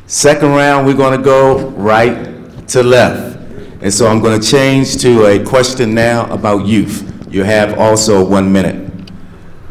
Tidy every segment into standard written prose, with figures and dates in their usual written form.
Second round, we're going to go right to left. And so I'm going to change to a question now about youth. You have also 1 minute.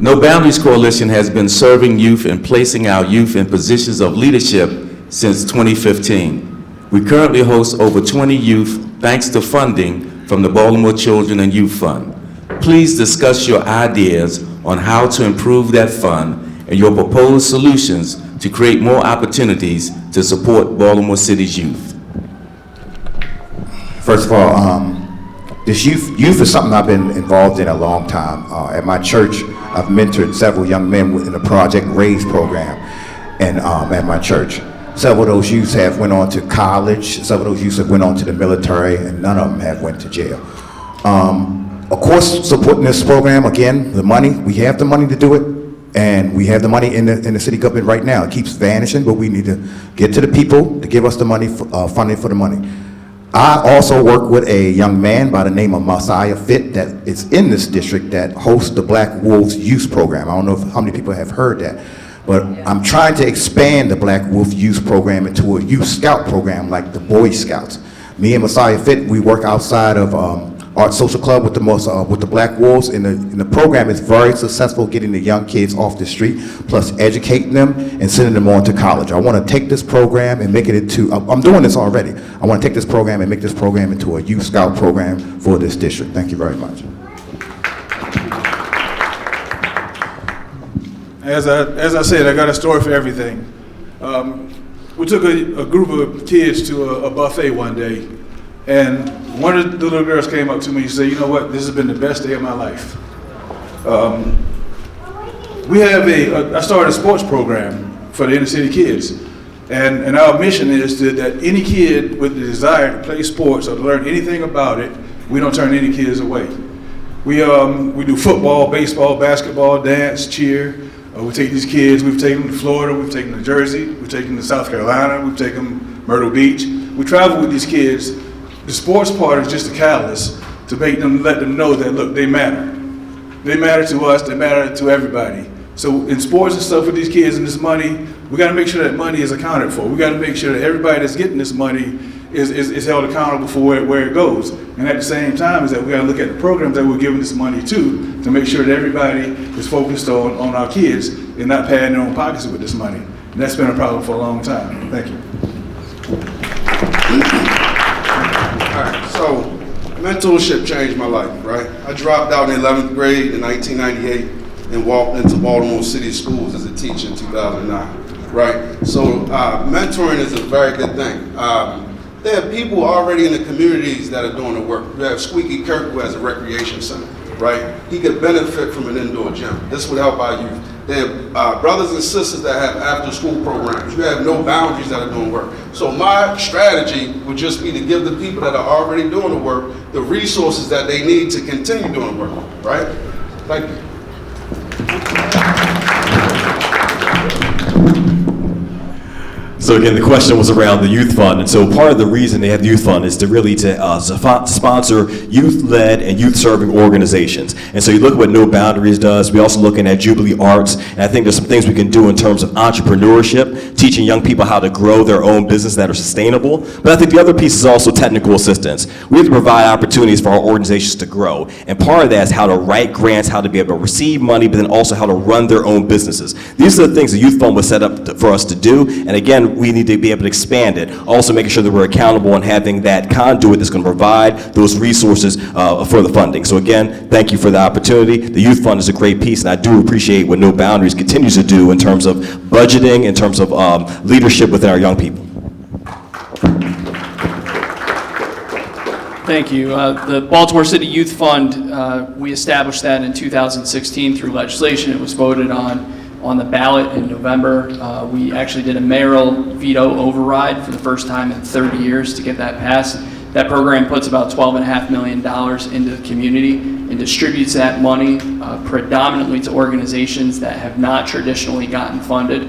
No Boundaries Coalition has been serving youth and placing our youth in positions of leadership since 2015. We currently host over 20 youth thanks to funding from the Baltimore Children and Youth Fund. Please discuss your ideas on how to improve that fund and your proposed solutions to create more opportunities to support Baltimore City's youth. First of all, this youth is something I've been involved in a long time. At my church, I've mentored several young men in the Project Raise program, and at my church. Several of those youths have went on to college, several of those youths have went on to the military, and none of them have went to jail. Of course, supporting this program, again, the money, we have the money to do it, and we have the money in the city government right now. It keeps vanishing, but we need to get to the people to give us the money, funding for the money. I also work with a young man by the name of Messiah Fit that is in this district that hosts the Black Wolves Youth Program. I don't know how many people have heard that, but I'm trying to expand the Black Wolf Youth Program into a youth scout program like the Boy Scouts. Me and Messiah Fit, we work outside of Art Social Club with the Black Wolves, and the program is very successful getting the young kids off the street, plus educating them and sending them on to college. I want to take this program and make it into, I'm doing this already. I want to take this program and make this program into a youth scout program for this district. Thank you very much. As I said, I got a story for everything. We took a group of kids to a buffet one day, and one of the little girls came up to me and said, "You know what, this has been the best day of my life." I started a sports program for the inner city kids, and our mission is that any kid with the desire to play sports or to learn anything about it, we don't turn any kids away. We do football, baseball, basketball, dance, cheer. We take these kids, we've taken them to Florida, we've taken them to Jersey, we've taken them to South Carolina, we've taken them to Myrtle Beach. We travel with these kids. The sports part is just a catalyst to let them know that, look, they matter. They matter to us, they matter to everybody. So in sports and stuff with these kids and this money, we gotta make sure that money is accounted for. We gotta make sure that everybody that's getting this money is held accountable for where it goes. And at the same time is that we gotta look at the programs that we're giving this money to make sure that everybody is focused on our kids and not padding their own pockets with this money. And that's been a problem for a long time. Thank you. All right, so mentorship changed my life, right? I dropped out in 11th grade in 1998 and walked into Baltimore City Schools as a teacher in 2009, right? So mentoring is a very good thing. There are people already in the communities that are doing the work. We have Squeaky Kirk, who has a recreation center, right? He could benefit from an indoor gym. This would help our youth. There are brothers and sisters that have after-school programs. You have No Boundaries that are doing work. So my strategy would just be to give the people that are already doing the work the resources that they need to continue doing the work, right? Thank you. So again, the question was around the youth fund, and so part of the reason they have the youth fund is to really sponsor youth-led and youth-serving organizations. And so you look at what No Boundaries does. We're also looking at Jubilee Arts, and I think there's some things we can do in terms of entrepreneurship, teaching young people how to grow their own business that are sustainable. But I think the other piece is also technical assistance. We have to provide opportunities for our organizations to grow, and part of that is how to write grants, how to be able to receive money, but then also how to run their own businesses. These are the things the youth fund was set up for us to do, and again, we need to be able to expand it. Also making sure that we're accountable and having that conduit that's going to provide those resources for the funding. So again, thank you for the opportunity. The youth fund is a great piece, and I do appreciate what No Boundaries continues to do in terms of budgeting, in terms of leadership within our young people. Thank you. The Baltimore City Youth Fund, we established that in 2016 through legislation. It was voted on the ballot in November. We actually did a mayoral veto override for the first time in 30 years to get that passed. That program puts about $12.5 million into the community and distributes that money predominantly to organizations that have not traditionally gotten funded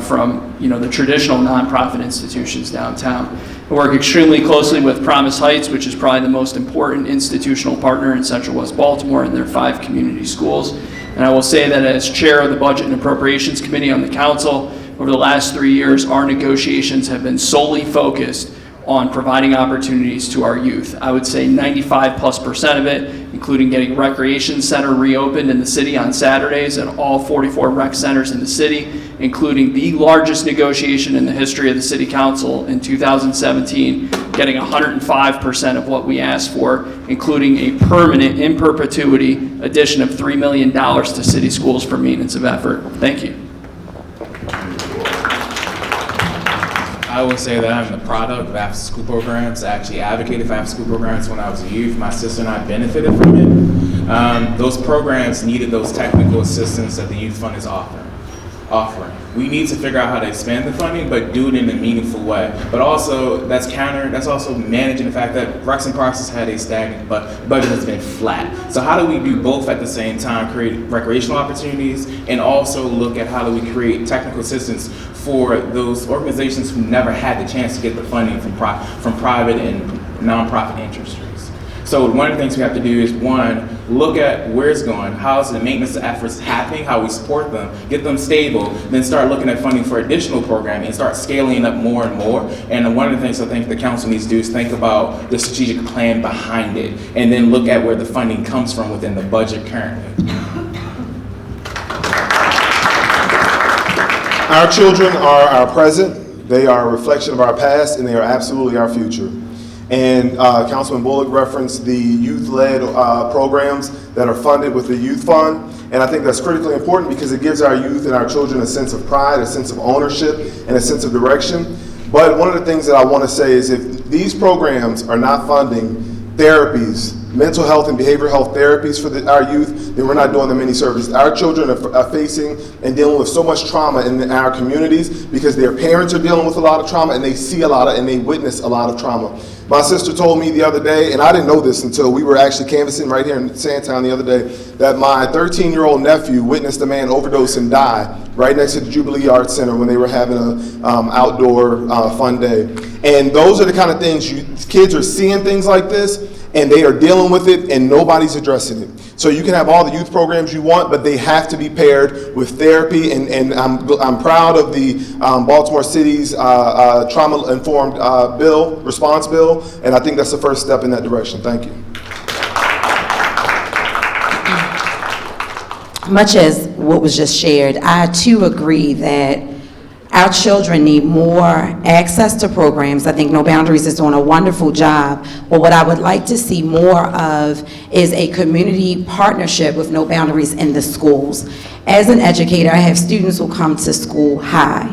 from the traditional nonprofit institutions downtown. We work extremely closely with Promise Heights, which is probably the most important institutional partner in Central West Baltimore and their 5 community schools. And I will say that as chair of the Budget and Appropriations Committee on the council, over the last 3 years, our negotiations have been solely focused on providing opportunities to our youth. I would say 95+% of it, including getting recreation center reopened in the city on Saturdays at all 44 rec centers in the city, including the largest negotiation in the history of the city council in 2017, getting 105% of what we asked for, including a permanent, in perpetuity addition of $3 million to city schools for maintenance of effort. Thank you. I would say that I'm the product of after-school programs. I actually advocated for after-school programs when I was a youth. My sister and I benefited from it. Those programs needed those technical assistance that the Youth Fund is offering. We need to figure out how to expand the funding, but do it in a meaningful way. But also, that's also managing the fact that Rex and Parks has had a stagnant budget has been flat. So how do we do both at the same time, create recreational opportunities, and also look at how do we create technical assistance for those organizations who never had the chance to get the funding from private and nonprofit industries? So one of the things we have to do is, one, look at where it's going, how's the maintenance efforts happening, how we support them, get them stable, then start looking at funding for additional programming and start scaling up more and more. And one of the things I think the council needs to do is think about the strategic plan behind it, and then look at where the funding comes from within the budget currently. Our children are our present, they are a reflection of our past, and they are absolutely our future. And Councilman Bullock referenced the youth-led programs that are funded with the Youth Fund. And I think that's critically important because it gives our youth and our children a sense of pride, a sense of ownership, and a sense of direction. But one of the things that I want to say is if these programs are not funding therapies, mental health and behavioral health therapies for our youth, then we're not doing them any service. Our children are facing and dealing with so much trauma in our communities because their parents are dealing with a lot of trauma, and they see a lot of, and they witness a lot of trauma. My sister told me the other day, and I didn't know this until we were actually canvassing right here in Sandtown the other day, that my 13-year-old nephew witnessed a man overdose and die right next to the Jubilee Arts Center when they were having an outdoor fun day. And those are the kind of things, kids are seeing things like this, and they are dealing with it, and nobody's addressing it. So you can have all the youth programs you want, but they have to be paired with therapy, and I'm proud of the Baltimore City's trauma-informed response bill, and I think that's the first step in that direction. Thank you. Much as what was just shared, I too agree that our children need more access to programs. I think No Boundaries is doing a wonderful job. But what I would like to see more of is a community partnership with No Boundaries in the schools. As an educator, I have students who come to school high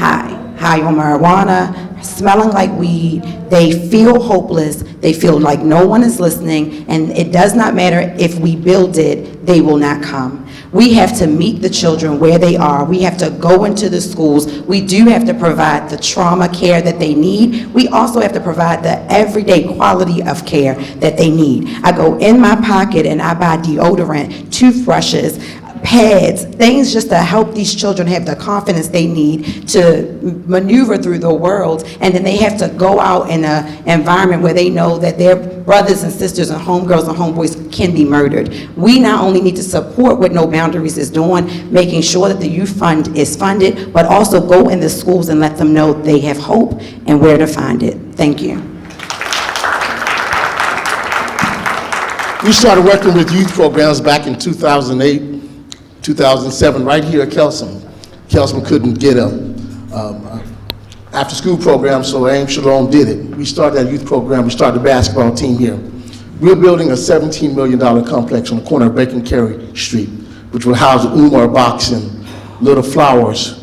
on marijuana, smelling like weed. They feel hopeless. They feel like no one is listening. And it does not matter if we build it, they will not come. We have to meet the children where they are. We have to go into the schools. We do have to provide the trauma care that they need. We also have to provide the everyday quality of care that they need. I go in my pocket and I buy deodorant, toothbrushes, pads, things just to help these children have the confidence they need to maneuver through the world. And then they have to go out in an environment where they know that their brothers and sisters and homegirls and homeboys can be murdered. We not only need to support what No Boundaries is doing, making sure that the Youth Fund is funded, but also go in the schools and let them know they have hope and where to find it. Thank you. We started working with youth programs back in 2008, 2007, right here at Kelsom. Kelsom couldn't get a after-school program, so Ames Shalom did it. We started that youth program. We started the basketball team here. We're building a $17 million complex on the corner of Bacon Carey Street, which will house the Umar Box and Little Flowers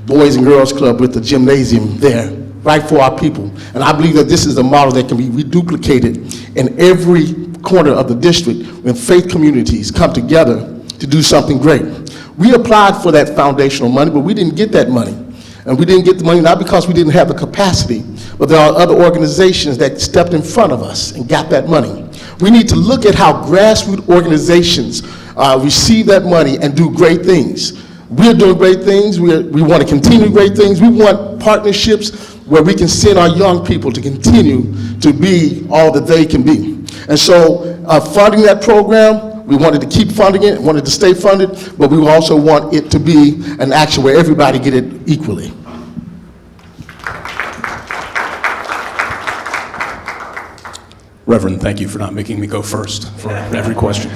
Boys and Girls Club with the gymnasium there, right for our people. And I believe that this is a model that can be reduplicated in every corner of the district when faith communities come together to do something great. We applied for that foundational money, but we didn't get that money. And we didn't get the money not because we didn't have the capacity, but there are other organizations that stepped in front of us and got that money. We need to look at how grassroots organizations receive that money and do great things. We're doing great things. We want to continue great things. We want partnerships where we can send our young people to continue to be all that they can be. And so funding that program We wanted to keep funding it, wanted to stay funded, but we also want it to be an action where everybody get it equally. Reverend, thank you for not making me go first for every question.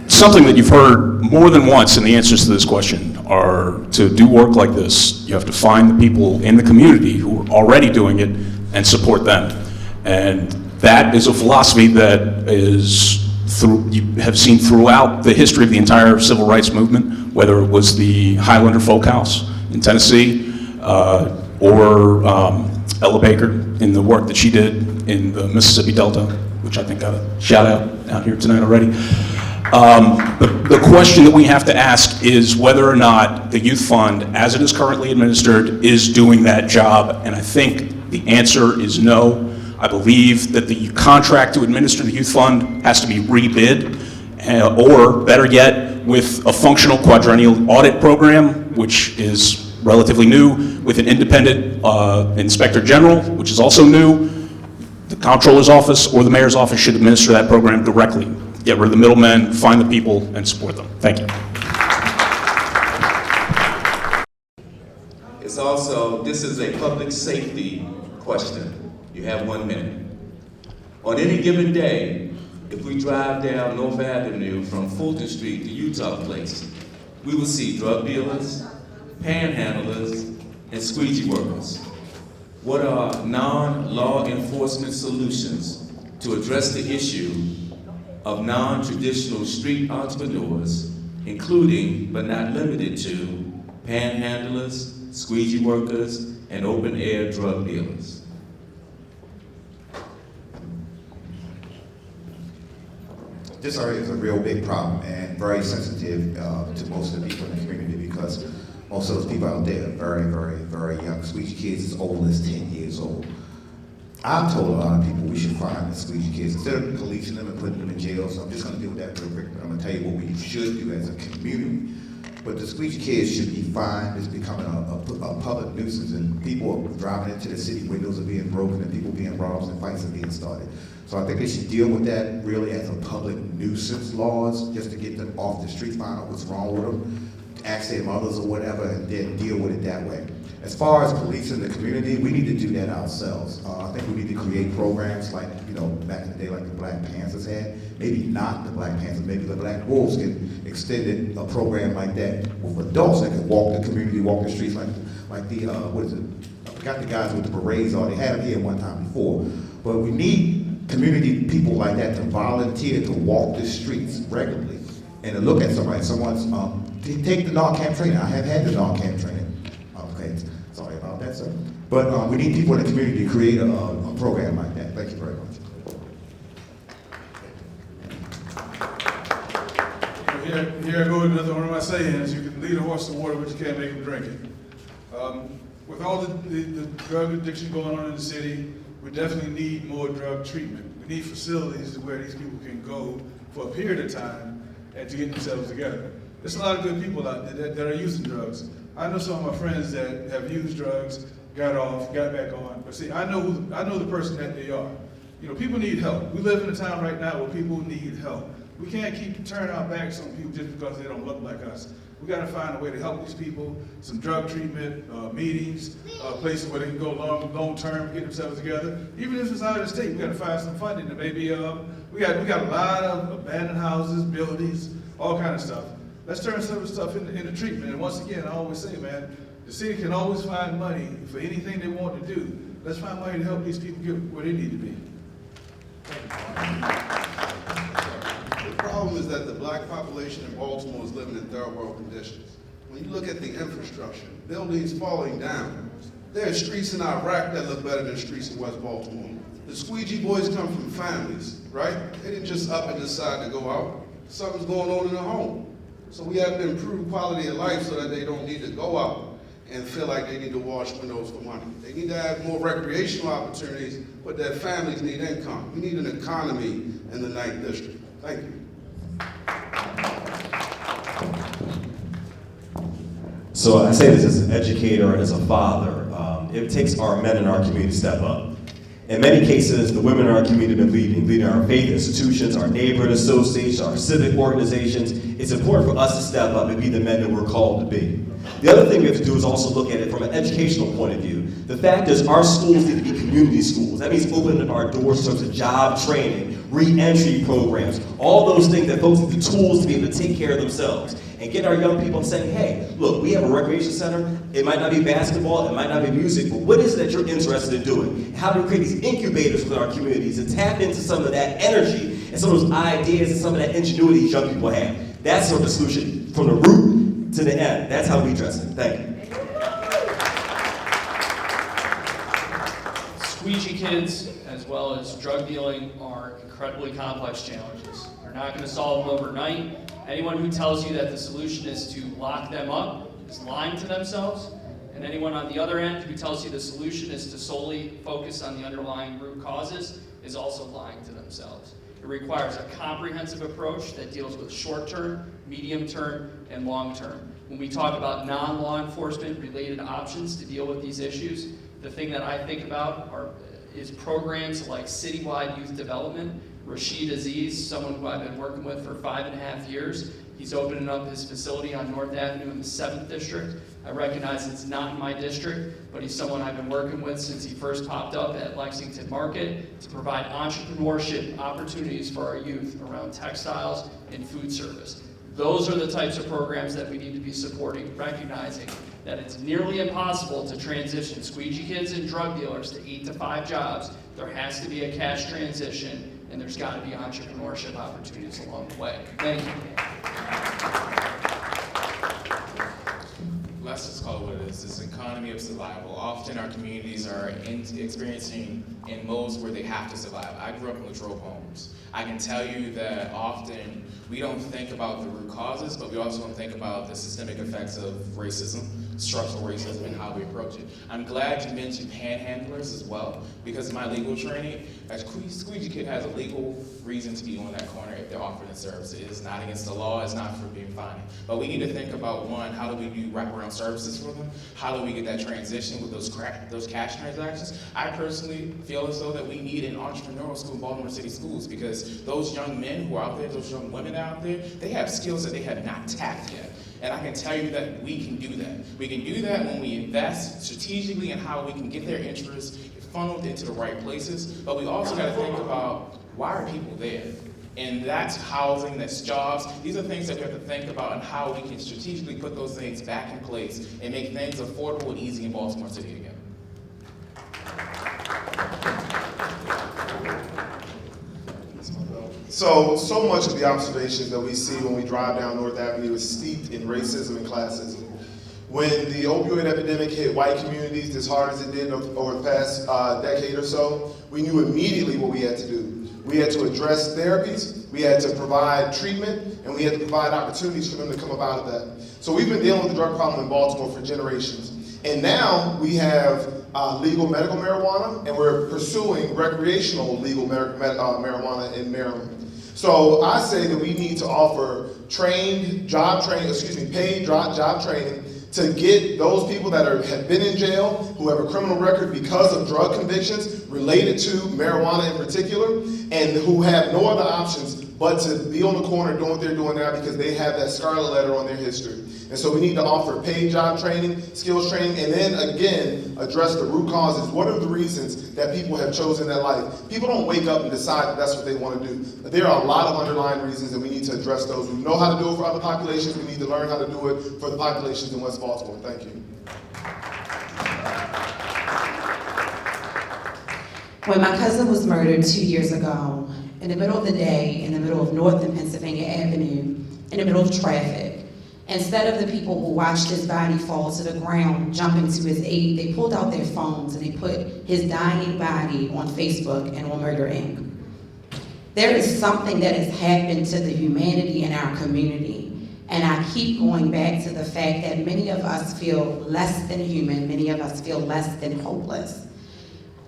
Something that you've heard more than once in the answers to this question are to do work like this, you have to find the people in the community who are already doing it and support them. And that is a philosophy that you have seen throughout the history of the entire civil rights movement, whether it was the Highlander Folk House in Tennessee, or Ella Baker in the work that she did in the Mississippi Delta, which I think got a shout out here tonight already. The question that we have to ask is whether or not the Youth Fund, as it is currently administered, is doing that job, and I think the answer is no. I believe that the contract to administer the Youth Fund has to be rebid, or better yet, with a functional quadrennial audit program, which is relatively new, with an independent inspector general, which is also new. The comptroller's office or the mayor's office should administer that program directly. Get rid of the middlemen, find the people, and support them. Thank you. It's also, this is a public safety question. You have 1 minute. On any given day, if we drive down North Avenue from Fulton Street to Utah Place, we will see drug dealers, panhandlers, and squeegee workers. What are non-law enforcement solutions to address the issue of non-traditional street entrepreneurs, including but not limited to panhandlers, squeegee workers, and open-air drug dealers? This area is a real big problem and very sensitive to most of the people in the community, because most of those people out there are very, very, very young. Squeegee kids as old as 10 years old. I've told a lot of people we should find the squeegee kids instead of policing them and putting them in jail. So I'm just going to deal with that real quick. I'm going to tell you what we should do as a community. But the squeegee kids should be fined. It's becoming a public nuisance, and people are driving into the city, windows are being broken, and people being robbed, and fights are being started. So I think they should deal with that really as a public nuisance laws, just to get them off the street, find out what's wrong with them, ask their mothers or whatever, and then deal with it that way. As far as policing the community, we need to do that ourselves. I think we need to create programs like, back in the day, like the Black Panthers had. Maybe not the Black Panthers, maybe the Black Wolves can extend a program like that with adults that can walk the community, walk the streets like the, what is it? I forgot the guys with the berets on. They had them here one time before. But we need community people like that to volunteer to walk the streets regularly and to look at somebody. Someone's, take the non-camp training. I have had the non-camp training. Okay, sorry about that, sir. But we need people in the community to create a program like that. Thank you very much. Here I go with another one of my sayings: you can lead a horse to water, but you can't make him drink it. With all the drug addiction going on in the city, we definitely need more drug treatment. We need facilities where these people can go for a period of time and to get themselves together. There's a lot of good people out there that are using drugs. I know some of my friends that have used drugs, got off, got back on. But see, I know the person that they are. People need help. We live in a time right now where people need help. We can't keep turning our backs on people just because they don't look like us. We got to find a way to help these people. Some drug treatment, meetings, places where they can go long term, get themselves together. Even if it's out of the state, we got to find some funding. And maybe we got a lot of abandoned houses, buildings, all kind of stuff. Let's turn some of the stuff into treatment. And once again, I always say, man, the city can always find money for anything they want to do. Let's find money to help these people get where they need to be. The problem is that the black population in Baltimore is living in third world conditions. When you look at the infrastructure, buildings falling down, there are streets in Iraq that look better than streets in West Baltimore. The squeegee boys come from families, right? They didn't just up and decide to go out. Something's going on in the home. So we have to improve quality of life so that they don't need to go out and feel like they need to wash windows for money. They need to have more recreational opportunities, but their families need income. We need an economy in the 9th District. Thank you. So I say this as an educator and as a father. It takes our men in our community to step up. In many cases, the women in our community have been leading our faith institutions, our neighborhood associations, our civic organizations. It's important for us to step up and be the men that we're called to be. The other thing we have to do is also look at it from an educational point of view. The fact is our schools need to be community schools. That means opening up our doors in terms of job training, re-entry programs, all those things that folks need the tools to be able to take care of themselves. And get our young people saying, hey, look, we have a recreation center. It might not be basketball, it might not be music, but what is it that you're interested in doing? How do we create these incubators within our communities and tap into some of that energy and some of those ideas and some of that ingenuity these young people have? That's sort of the solution from the root to the end. That's how we address it. Thank you. Squeegee kids, as well as drug dealing, are incredibly complex challenges. We're not going to solve them overnight. Anyone who tells you that the solution is to lock them up is lying to themselves. And anyone on the other end who tells you the solution is to solely focus on the underlying root causes is also lying to themselves. It requires a comprehensive approach that deals with short-term, medium-term, and long-term. When we talk about non-law enforcement related options to deal with these issues, the thing that I think about is programs like citywide youth development. Rashid Aziz, someone who I've been working with for 5.5 years, he's opening up his facility on North Avenue in the 7th District. I recognize it's not in my district, but he's someone I've been working with since he first popped up at Lexington Market to provide entrepreneurship opportunities for our youth around textiles and food service. Those are the types of programs that we need to be supporting, recognizing that it's nearly impossible to transition squeegee kids and drug dealers to 8 to 5 jobs. There has to be a cash transition, and there's got to be entrepreneurship opportunities along the way. Thank you. Let's just call it what it is. This economy of survival. Often our communities are experiencing in modes where they have to survive. I grew up in Latrobe homes. I can tell you that often we don't think about the root causes, but we also don't think about the systemic effects of racism, structural racism, and how we approach it. I'm glad you mentioned panhandlers as well, because in my legal training, a squeegee kid has a legal reason to be on that corner if they're offering a service. It is not against the law, it's not for being fined. But we need to think about, one, how do we do wraparound services for them? How do we get that transition with those cash transactions? I personally feel as though that we need an entrepreneurial school in Baltimore City schools, because those young men who are out there, those young women out there, they have skills that they have not tapped yet. And I can tell you that we can do that. We can do that when we invest strategically in how we can get their interests funneled into the right places. But we also got to think about, why are people there? And that's housing, that's jobs. These are things that we have to think about and how we can strategically put those things back in place and make things affordable and easy in Baltimore City again. So much of the observations that we see when we drive down North Avenue is steeped in racism and classism. When the opioid epidemic hit white communities as hard as it did over the past decade or so, we knew immediately what we had to do. We had to address therapies, we had to provide treatment, and we had to provide opportunities for them to come up out of that. So we've been dealing with the drug problem in Baltimore for generations. And now we have legal medical marijuana, and we're pursuing recreational legal marijuana in Maryland. So I say that we need to offer paid job training to get those people that have been in jail, who have a criminal record because of drug convictions related to marijuana in particular, and who have no other options but to be on the corner doing what they're doing now because they have that scarlet letter on their history. And so we need to offer paid job training, skills training, and then again, address the root causes. What are the reasons that people have chosen that life? People don't wake up and decide that that's what they want to do. There are a lot of underlying reasons, and we need to address those. We know how to do it for other populations. We need to learn how to do it for the populations in West Baltimore. Thank you. When my cousin was murdered 2 years ago, in the middle of the day, in the middle of North and Pennsylvania Avenue, in the middle of traffic, instead of the people who watched his body fall to the ground jumping to his aid, they pulled out their phones and they put his dying body on Facebook and on Murder Inc. There is something that has happened to the humanity in our community, and I keep going back to the fact that many of us feel less than human, many of us feel less than hopeless.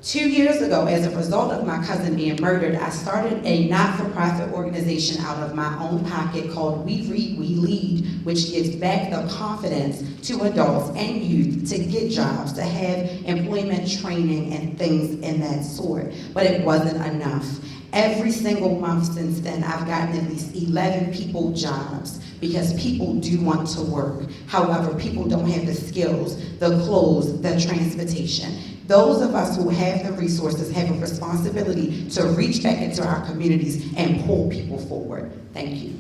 2 years ago, as a result of my cousin being murdered, I started a not-for-profit organization out of my own pocket called We Read, We Lead, which gives back the confidence to adults and youth to get jobs, to have employment training and things in that sort. But it wasn't enough. Every single month since then, I've gotten at least 11 people jobs because people do want to work. However, people don't have the skills, the clothes, the transportation. Those of us who have the resources have a responsibility to reach back into our communities and pull people forward. Thank you.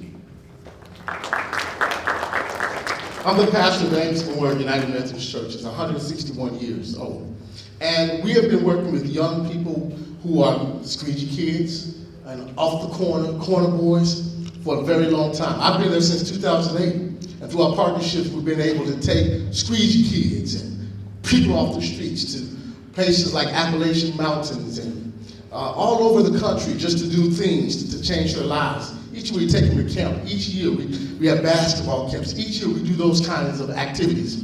I'm the pastor of the Anglican Word United Methodist Church. It's 161 years old. And we have been working with young people who are squeegee kids and off the corner boys for a very long time. I've been there since 2008. And through our partnerships, we've been able to take squeegee kids and people off the streets to places like Appalachian Mountains and all over the country just to do things to change their lives. Each year we take them to camp. Each year we have basketball camps. Each year we do those kinds of activities.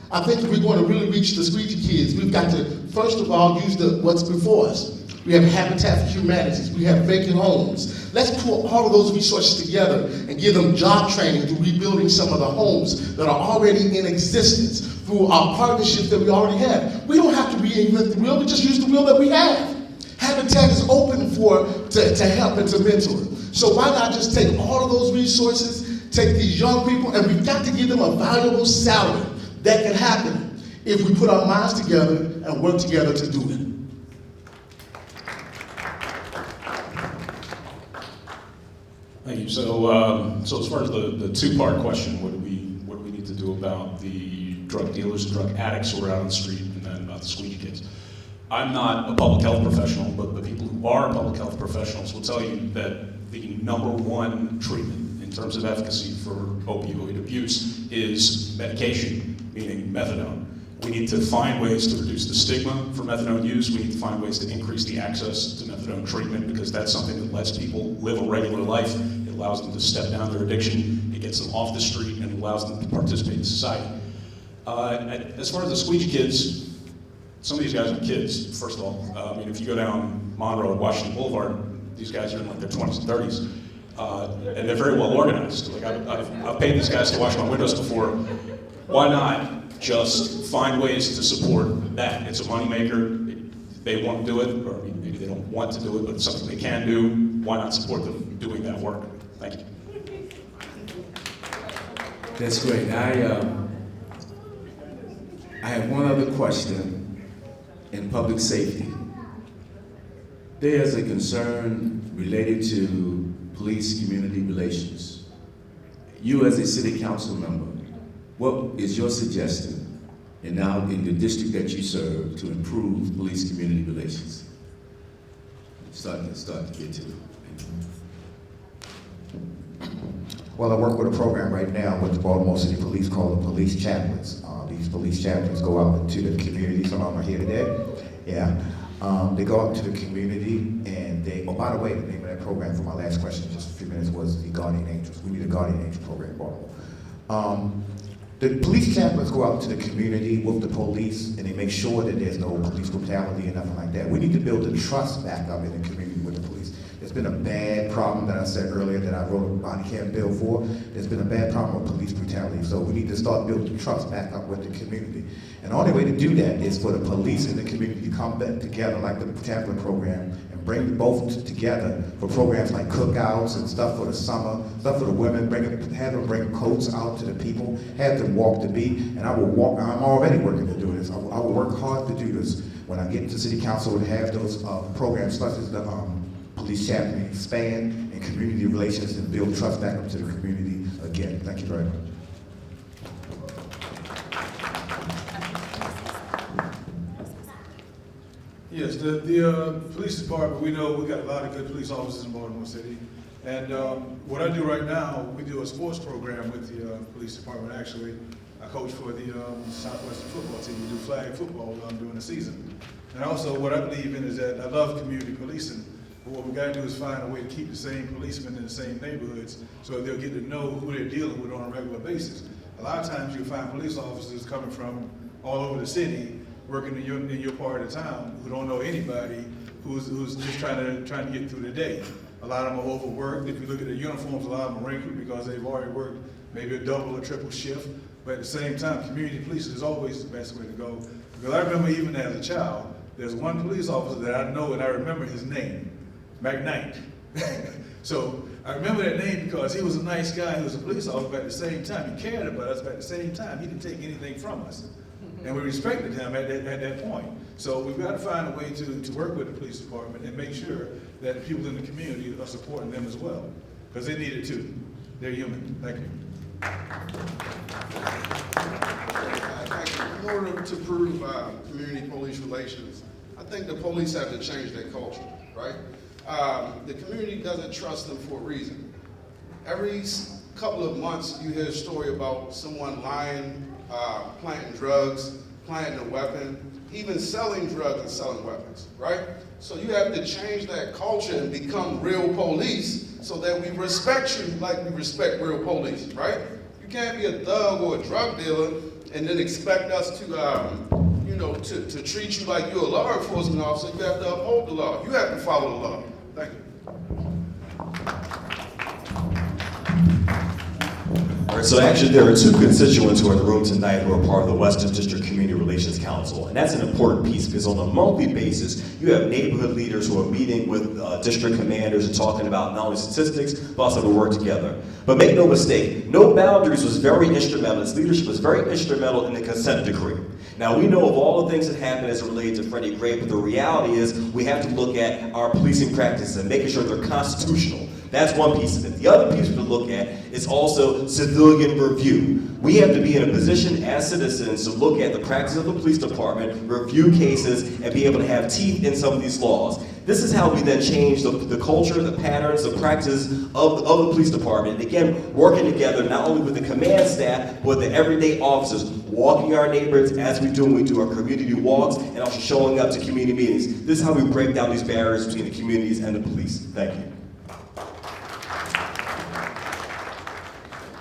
I think if we're going to really reach the squeegee kids, we've got to, first of all, use what's before us. We have Habitat for Humanities. We have vacant homes. Let's pull all of those resources together and give them job training through rebuilding some of the homes that are already in existence through our partnerships that we already have. We don't have to reinvent the wheel. We just use the wheel that we have. Habitat is open to help and to mentor. So why not just take all of those resources, take these young people, and we've got to give them a valuable salary. That can happen if we put our minds together and work together to do it. Thank you. So as far as the two-part question, what do we need to do about the drug dealers and drug addicts who are out on the street, and then about the squeegee kids? I'm not a public health professional, but the people who are public health professionals will tell you that the number one treatment in terms of efficacy for opioid abuse is medication, meaning methadone. We need to find ways to reduce the stigma for methadone use. We need to find ways to increase the access to methadone treatment because that's something that lets people live a regular life. It allows them to step down their addiction. It gets them off the street and allows them to participate in society. As far as the squeegee kids, some of these guys are kids, first of all. I mean, if you go down Monroe and Washington Boulevard, these guys are in like their 20s and 30s. And they're very well organized. Like I've paid these guys to wash my windows before. Why not just find ways to support that? It's a moneymaker. They want to do it, or maybe they don't want to do it, but it's something they can do. Why not support them doing that work? Thank you. That's great. I have one other question in public safety. There's a concern related to police-community relations. You as a city council member, what is your suggestion in the district that you serve to improve police-community relations? Start to get to it. Well, I work with a program right now with the Baltimore City Police called the Police Chaplains. These police chaplains go out into the community. Some of them are here today. Yeah. They go out into the community and oh, by the way, the name of that program for my last question just a few minutes was the Guardian Angels. We need a Guardian Angel program in Baltimore. The police chaplains go out to the community with the police and they make sure that there's no police brutality and nothing like that. We need to build the trust back up in the community with the police. There's been a bad problem that I said earlier that I wrote a body cam bill for. There's been a bad problem with police brutality. So we need to start building trust back up with the community. And the only way to do that is for the police and the community to come back together like the chaplain program and bring them both together for programs like cookouts and stuff for the summer, stuff for the women, have them bring coats out to the people, have them walk the beat, and I'm already working to do this. I will work hard to do this. When I get into city council and have those programs such as the police chaplain expand and community relations and build trust back up to the community again. Thank you very much. Yes, the police department, we know we got a lot of good police officers in Baltimore City. And what I do right now, we do a sports program with the police department actually. I coach for the Southwestern football team. We do flag football during the season. And also what I believe in is that I love community policing. But what we got to do is find a way to keep the same policemen in the same neighborhoods so they'll get to know who they're dealing with on a regular basis. A lot of times you'll find police officers coming from all over the city working in your part of town who don't know anybody, who's just trying to get through the day. A lot of them are overworked. If you look at their uniforms, a lot of them are wrinkled because they've already worked maybe a double or triple shift. But at the same time, community policing is always the best way to go. Because I remember even as a child, there's one police officer that I know and I remember his name, McKnight. So I remember that name because he was a nice guy, he was a police officer, but at the same time, he cared about us, but at the same time, he didn't take anything from us. And we respected him at that point. So we've got to find a way to work with the police department and make sure that the people in the community are supporting them as well, because they need it too. They're human. Thank you. In order to prove community police relations, I think the police have to change their culture, right? The community doesn't trust them for a reason. Every couple of months, you hear a story about someone lying, planting drugs, planting a weapon, even selling drugs and selling weapons, right? So you have to change that culture and become real police so that we respect you like we respect real police, right? You can't be a thug or a drug dealer and then expect us to, to treat you like you're a law enforcement officer. You have to uphold the law. You have to follow the law. Thank you. All right, so actually there are two constituents who are in the room tonight who are part of the Western District Community Relations Council. And that's an important piece because on a monthly basis, you have neighborhood leaders who are meeting with district commanders and talking about not only statistics, but also to work together. But make no mistake, No Boundaries was very instrumental, its leadership was very instrumental in the consent decree. Now, we know of all the things that happened as it relates to Freddie Gray, but the reality is we have to look at our policing practices and making sure they're constitutional. That's one piece of it. The other piece to look at is also civilian review. We have to be in a position as citizens to look at the practice of the police department, review cases, and be able to have teeth in some of these laws. This is how we then change the culture, the patterns, the practices of the police department. And again, working together not only with the command staff, but with the everyday officers, walking our neighborhoods as we do when we do our community walks, and also showing up to community meetings. This is how we break down these barriers between the communities and the police. Thank you.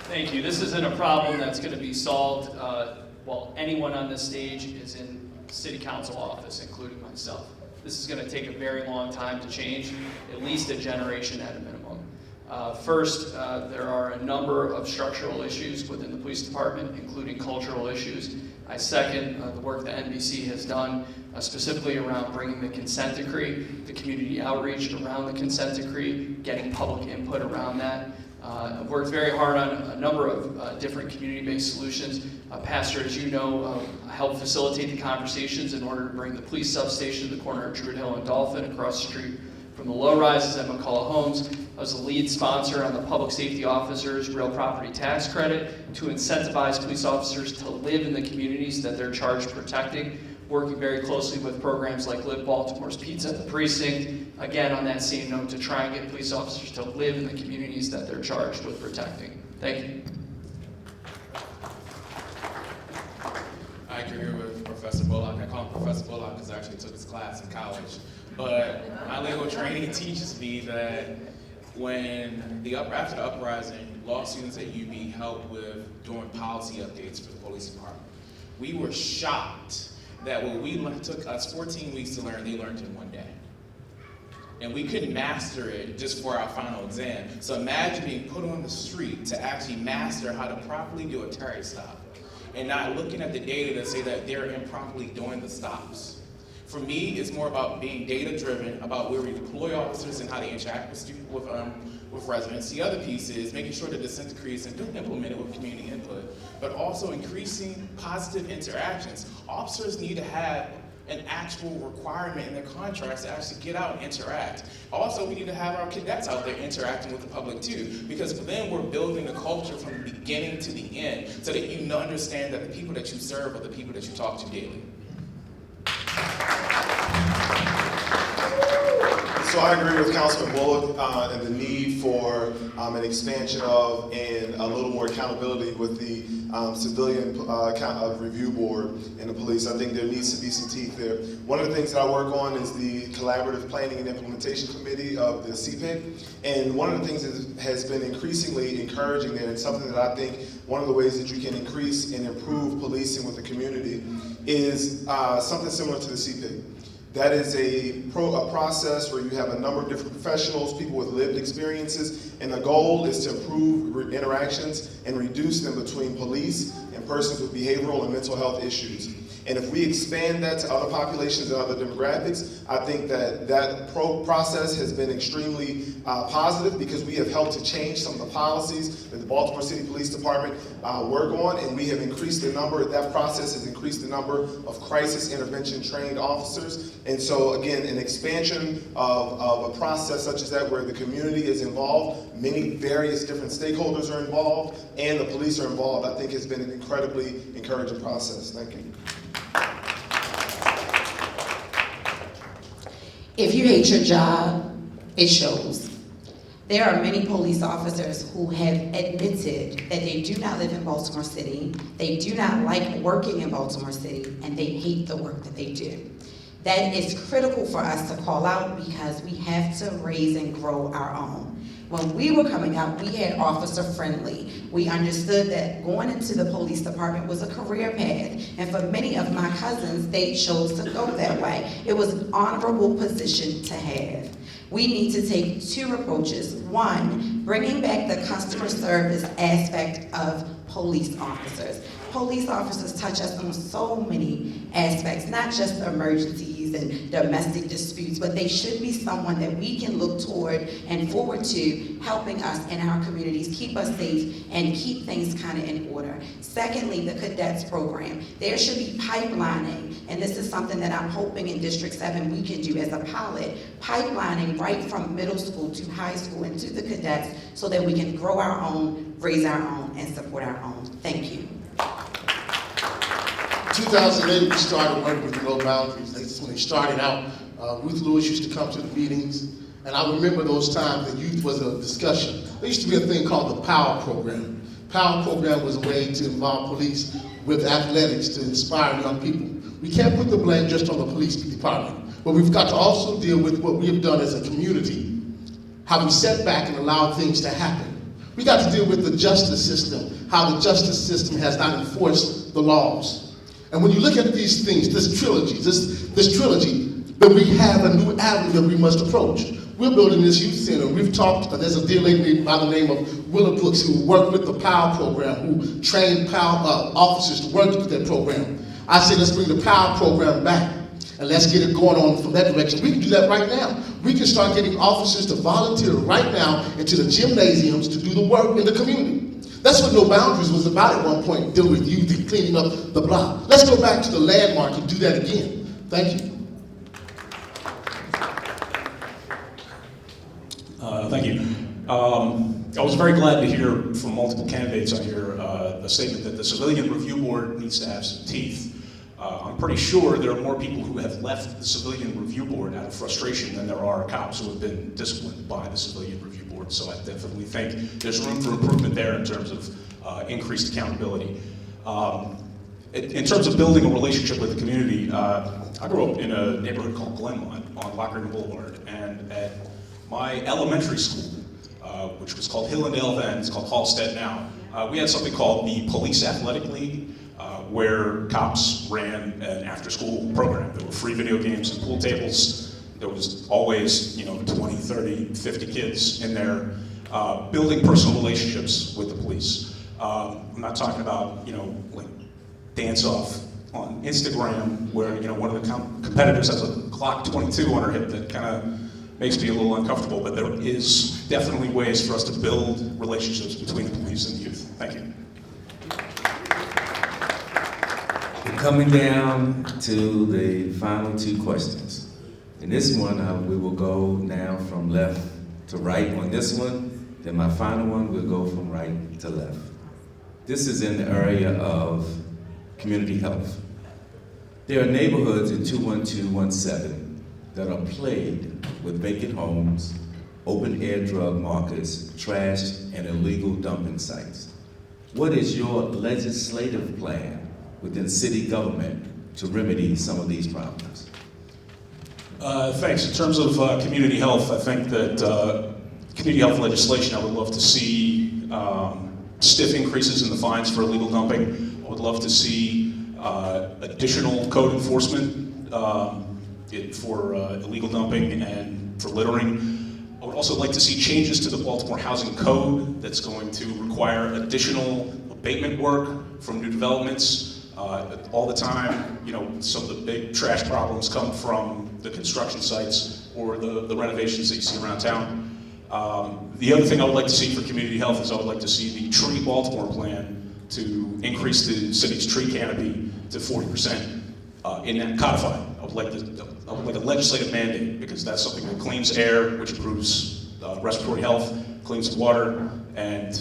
Thank you. This isn't a problem that's going to be solved while anyone on this stage is in city council office, including myself. This is going to take a very long time to change, at least a generation at a minimum. First, there are a number of structural issues within the police department, including cultural issues. I second the work that NBC has done, specifically around bringing the consent decree, the community outreach around the consent decree, getting public input around that. I've worked very hard on a number of different community-based solutions. Pastor, as you know, helped facilitate the conversations in order to bring the police substation to the corner of Druid Hill and Dolphin across the street from the low-rises at McCullough Homes. I was the lead sponsor on the Public Safety Officers Real Property Tax Credit to incentivize police officers to live in the communities that they're charged protecting, working very closely with programs like Live Baltimore's Pizza at the Precinct, again on that same note, to try and get police officers to live in the communities that they're charged with protecting. Thank you. I agree with Professor Bullock. I call him Professor Bullock because I actually took his class in college. But my legal training teaches me that after the uprising, law students at UB helped with doing policy updates for the police department. We were shocked that what took us 14 weeks to learn, they learned in one day. And we couldn't master it just for our final exam. So imagine being put on the street to actually master how to properly do a Terry stop and not looking at the data to say that they're improperly doing the stops. For me, it's more about being data-driven, about where we deploy officers and how they interact with residents. The other piece is making sure that the consent decree is implemented with community input, but also increasing positive interactions. Officers need to have an actual requirement in their contracts to actually get out and interact. Also, we need to have our cadets out there interacting with the public too, because then we're building the culture from the beginning to the end, so that you understand that the people that you serve are the people that you talk to daily. So I agree with Councilman Bullock and the need for an expansion of and a little more accountability with the civilian review board and the police. I think there needs to be some teeth there. One of the things that I work on is the Collaborative Planning and Implementation Committee of the CPIC. And one of the things that has been increasingly encouraging there, and something that I think one of the ways that you can increase and improve policing with the community is something similar to the CP. That is a process where you have a number of different professionals, people with lived experiences, and the goal is to improve interactions and reduce them between police and persons with behavioral and mental health issues. And if we expand that to other populations and other demographics, I think that process has been extremely positive, because we have helped to change some of the policies that the Baltimore City Police Department work on, and we have increased the number, that process has increased the number of crisis intervention trained officers. And so again, an expansion of a process such as that, where the community is involved, many various different stakeholders are involved, and the police are involved, I think has been an incredibly encouraging process. Thank you. If you hate your job, it shows. There are many police officers who have admitted that they do not live in Baltimore City, they do not like working in Baltimore City, and they hate the work that they do. That is critical for us to call out, because we have to raise and grow our own. When we were coming out, we had officer friendly. We understood that going into the police department was a career path. And for many of my cousins, they chose to go that way. It was an honorable position to have. We need to take two approaches. One, bringing back the customer service aspect of police officers. Police officers touch us on so many aspects, not just emergencies and domestic disputes, but they should be someone that we can look toward and forward to helping us in our communities, keep us safe, and keep things kind of in order. Secondly, the cadets program. There should be pipelining, and this is something that I'm hoping in District 7 we can do as a pilot, pipelining right from middle school to high school and to the cadets, so that we can grow our own, raise our own, and support our own. Thank you. 2008, we started working with No Boundaries. That's when they started out. Ruth Lewis used to come to the meetings, and I remember those times that youth was a discussion. There used to be a thing called the POWER program. POWER program was a way to involve police with athletics to inspire young people. We can't put the blame just on the police department, but we've got to also deal with what we have done as a community, how we set back and allow things to happen. We got to deal with the justice system, how the justice system has not enforced the laws. And when you look at these things, this trilogy, then we have a new avenue that we must approach. We're building this youth center. We've talked, there's a dear lady by the name of Willa Brooks who worked with the POWER program, who trained POWER officers to work with that program. I say let's bring the POWER program back and let's get it going on from that direction. We can do that right now. We can start getting officers to volunteer right now into the gymnasiums to do the work in the community. That's what No Boundaries was about at one point, dealing with youth and cleaning up the block. Let's go back to the landmark and do that again. Thank you. Thank you. I was very glad to hear from multiple candidates on here the statement that the Civilian Review Board needs to have some teeth. I'm pretty sure there are more people who have left the Civilian Review Board out of frustration than there are cops who have been disciplined by the Civilian Review Board. So I definitely think there's room for improvement there in terms of increased accountability. In terms of building a relationship with the community, I grew up in a neighborhood called Glenmont on Lockridge Boulevard, and at my elementary school, which was called Hillendale then, it's called Halstead now, we had something called the Police Athletic League, where cops ran an after-school program. There were free video games and pool tables. There was always, 20, 30, 50 kids in there building personal relationships with the police. I'm not talking about, like dance-off on Instagram where, one of the competitors has a Glock 22 on her hip that kind of makes me a little uncomfortable, but there is definitely ways for us to build relationships between the police and the youth. Thank you. We're coming down to the final two questions. In this one, we will go now from left to right on this one. Then my final one will go from right to left. This is in the area of community health. There are neighborhoods in 21217 that are plagued with vacant homes, open-air drug markets, trash, and illegal dumping sites. What is your legislative plan within city government to remedy some of these problems? Thanks. In terms of community health, I think that community health legislation, I would love to see stiff increases in the fines for illegal dumping. I would love to see additional code enforcement for illegal dumping and for littering. I would also like to see changes to the Baltimore Housing Code that's going to require additional abatement work from new developments. All the time, you know, some of the big trash problems come from the construction sites or the renovations that you see around town. The other thing I would like to see for community health is I would like to see the Tree Baltimore plan to increase the city's tree canopy to 40% in that codified. I would like a legislative mandate, because that's something that cleans air, which improves respiratory health, cleans the water, and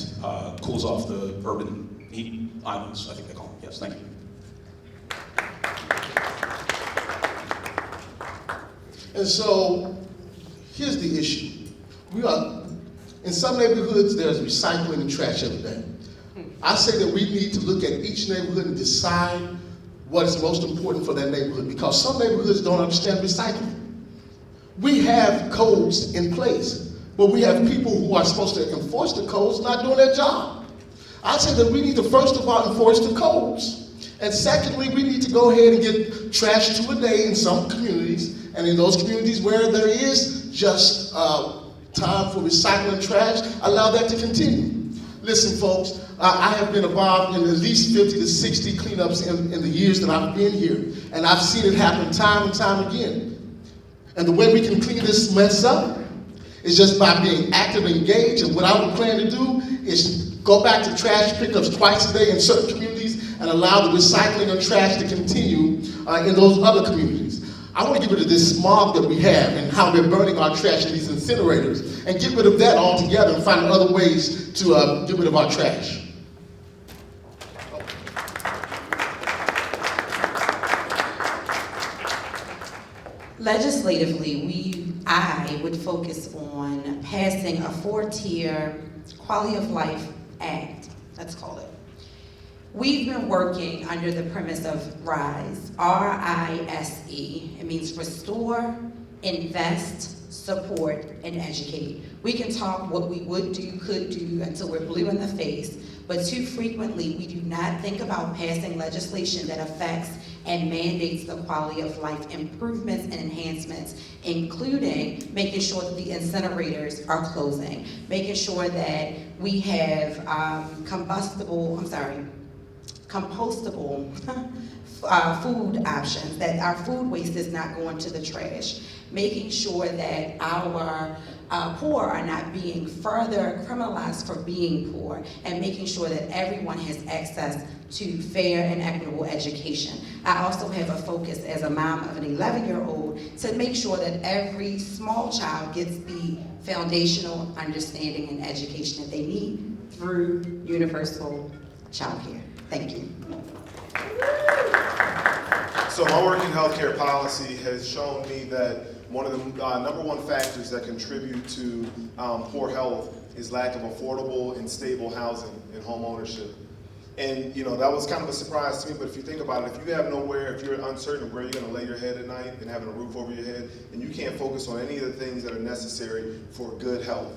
cools off the urban heat islands, I think they call them. Yes, thank you. And so, here's the issue. In some neighborhoods, there's recycling and trash every day. I say that we need to look at each neighborhood and decide what is most important for that neighborhood, because some neighborhoods don't understand recycling. We have codes in place, but we have people who are supposed to enforce the codes not doing their job. I say that we need to first of all enforce the codes. And secondly, we need to go ahead and get trash 2 a day in some communities, and in those communities where there is just time for recycling trash, allow that to continue. Listen, folks, I have been involved in at least 50 to 60 cleanups in the years that I've been here, and I've seen it happen time and time again. And the way we can clean this mess up is just by being active and engaged, and what I would plan to do is go back to trash pickups twice a day in certain communities and allow the recycling of trash to continue in those other communities. I want to get rid of this smog that we have and how we're burning our trash in these incinerators, and get rid of that altogether and find other ways to get rid of our trash. Legislatively, I would focus on passing a 4-tier Quality of Life Act, let's call it. We've been working under the premise of RISE, R-I-S-E. It means restore, invest, support, and educate. We can talk what we would do, could do, until we're blue in the face, but too frequently we do not think about passing legislation that affects and mandates the quality of life improvements and enhancements, including making sure that the incinerators are closing, making sure that we have compostable food options, that our food waste is not going to the trash, making sure that our poor are not being further criminalized for being poor, and making sure that everyone has access to fair and equitable education. I also have a focus as a mom of an 11-year-old to make sure that every small child gets the foundational understanding and education that they need through universal child care. Thank you. So my work in healthcare policy has shown me that one of the number one factors that contribute to poor health is lack of affordable and stable housing and home ownership. And you know, that was kind of a surprise to me, but if you think about it, if you have nowhere, if you're uncertain of where you're gonna lay your head at night and having a roof over your head, and you can't focus on any of the things that are necessary for good health.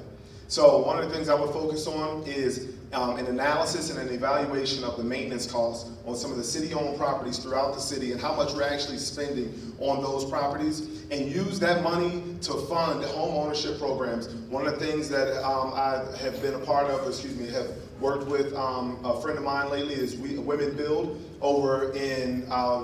So one of the things I would focus on is an analysis and an evaluation of the maintenance costs on some of the city-owned properties throughout the city and how much we're actually spending on those properties, and use that money to fund home ownership programs. One of the things that I have been a part of, have worked with a friend of mine lately is Women Build over in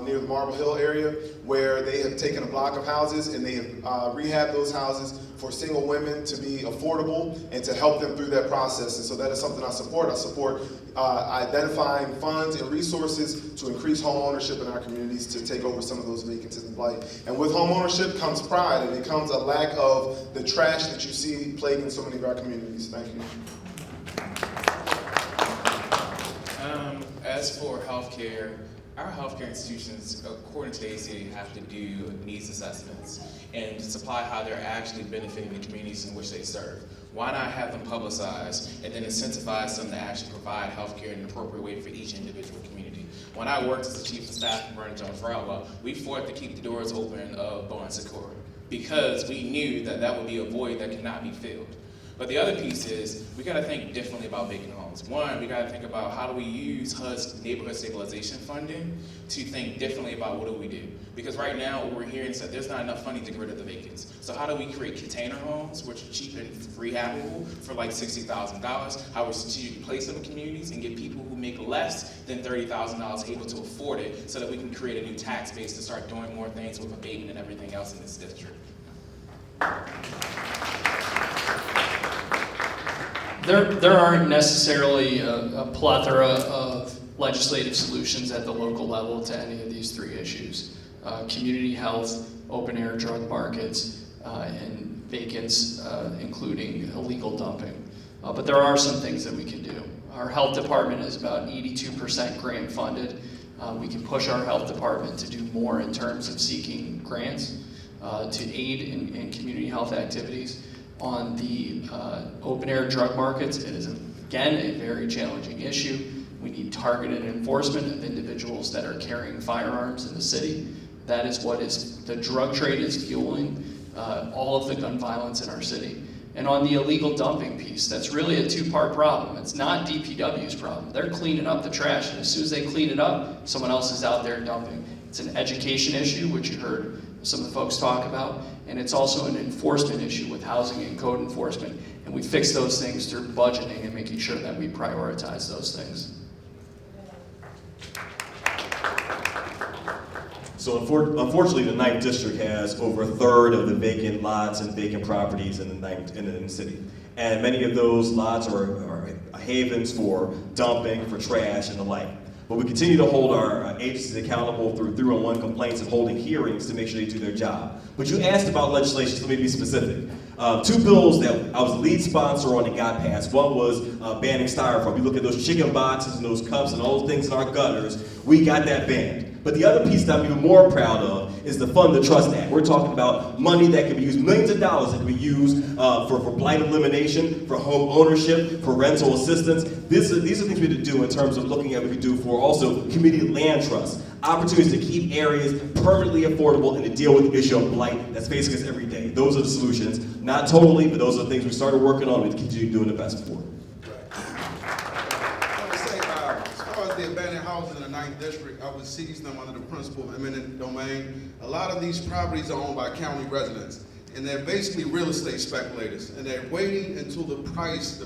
near the Marble Hill area, where they have taken a block of houses and they have rehabbed those houses for single women to be affordable and to help them through that process. And so that is something I support. I support identifying funds and resources to increase home ownership in our communities, to take over some of those vacancies and blight. And with home ownership comes pride, and it comes a lack of the trash that you see plaguing so many of our communities. Thank you. As for healthcare, our healthcare institutions, according to the ACA, have to do needs assessments and supply how they're actually benefiting the communities in which they serve. Why not have them publicized and then incentivize them to actually provide healthcare in an appropriate way for each individual community? When I worked as the chief of staff for Vernon Jones Routwell, we fought to keep the doors open of Bowen Sikora because we knew that that would be a void that could not be filled. But the other piece is, we gotta think differently about vacant homes. One, we gotta think about how do we use HUD's neighborhood stabilization funding to think differently about what do we do? Because right now, what we're hearing is that there's not enough funding to get rid of the vacants. So how do we create container homes, which are cheap and rehabable for like $60,000? How we strategically place them in communities and get people who make less than $30,000 able to afford it, so that we can create a new tax base to start doing more things with abatement and everything else in this district. There aren't necessarily a plethora of legislative solutions at the local level to any of these three issues. Community health, open air drug markets, and vacants, including illegal dumping. But there are some things that we can do. Our health department is about 82% grant funded. We can push our health department to do more in terms of seeking grants to aid in community health activities. On the open air drug markets, it is again a very challenging issue. We need targeted enforcement of individuals that are carrying firearms in the city. That is what the drug trade is fueling all of the gun violence in our city. And on the illegal dumping piece, that's really a two-part problem. It's not DPW's problem. They're cleaning up the trash, and as soon as they clean it up, someone else is out there dumping. It's an education issue, which you heard some of the folks talk about, and it's also an enforcement issue with housing and code enforcement. And we fix those things through budgeting and making sure that we prioritize those things. So unfortunately, the 9th District has over a third of the vacant lots and vacant properties in the city. And many of those lots are havens for dumping, for trash, and the like. But we continue to hold our agencies accountable through 311 complaints and holding hearings to make sure they do their job. But you asked about legislation, so let me be specific. Two bills that I was the lead sponsor on that got passed. One was banning styrofoam. You look at those chicken boxes and those cups and all those things in our gutters, we got that banned. But the other piece that I'm even more proud of is the Fund the Trust Act. We're talking about money that can be used, millions of dollars that can be used for blight elimination, for home ownership, for rental assistance. These are things we need to do in terms of looking at what we do for also community land trusts, opportunities to keep areas permanently affordable and to deal with the issue of blight that's facing us every day. Those are the solutions. Not totally, but those are the things we started working on and we continue doing the best for. The abandoned houses in the 9th District, I would seize them under the principle of eminent domain. A lot of these properties are owned by county residents, and they're basically real estate speculators, and they're waiting until the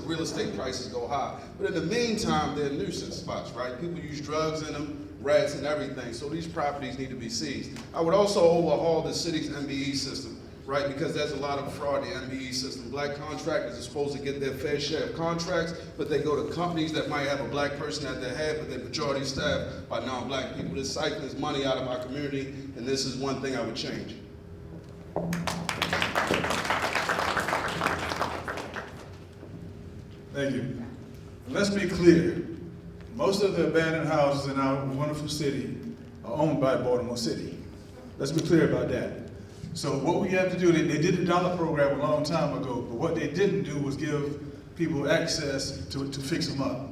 real estate prices go high. But in the meantime, they're nuisance spots, right? People use drugs in them, rats and everything, so these properties need to be seized. I would also overhaul the city's MBE system, right? Because there's a lot of fraud in the MBE system. Black contractors are supposed to get their fair share of contracts, but they go to companies that might have a black person at their head, but they're majority staffed by non-black people. This siphons money out of our community, and this is one thing I would change. Thank you. Let's be clear. Most of the abandoned houses in our wonderful city are owned by Baltimore City. Let's be clear about that. So what we have to do, they did the dollar program a long time ago, but what they didn't do was give people access to fix them up.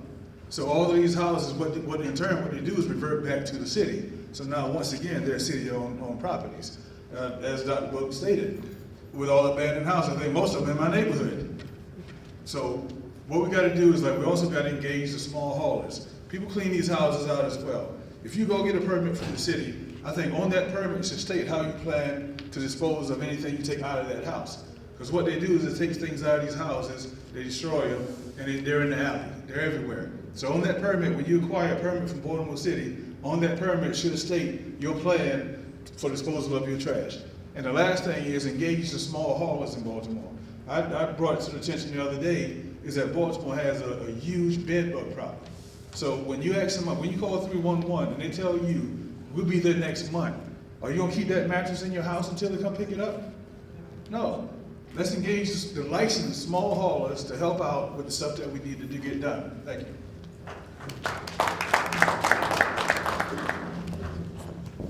So all of these houses, what in turn, what they do is revert back to the city. So now, once again, they're city-owned properties. As Dr. Bullock stated, with all abandoned houses, I think most of them in my neighborhood. So what we gotta do is we also gotta engage the small haulers. People clean these houses out as well. If you go get a permit from the city, I think on that permit should state how you plan to dispose of anything you take out of that house. Because what they do is they take things out of these houses, they destroy them, and they're in the alley. They're everywhere. So on that permit, when you acquire a permit from Baltimore City, on that permit should state your plan for disposal of your trash. And the last thing is engage the small haulers in Baltimore. I brought it to the attention the other day, is that Baltimore has a huge bed bug problem. So when you ask them, when you call 311 and they tell you, we'll be there next month, are you gonna keep that mattress in your house until they come pick it up? No. Let's engage the licensed small haulers to help out with the stuff that we need to get done. Thank you.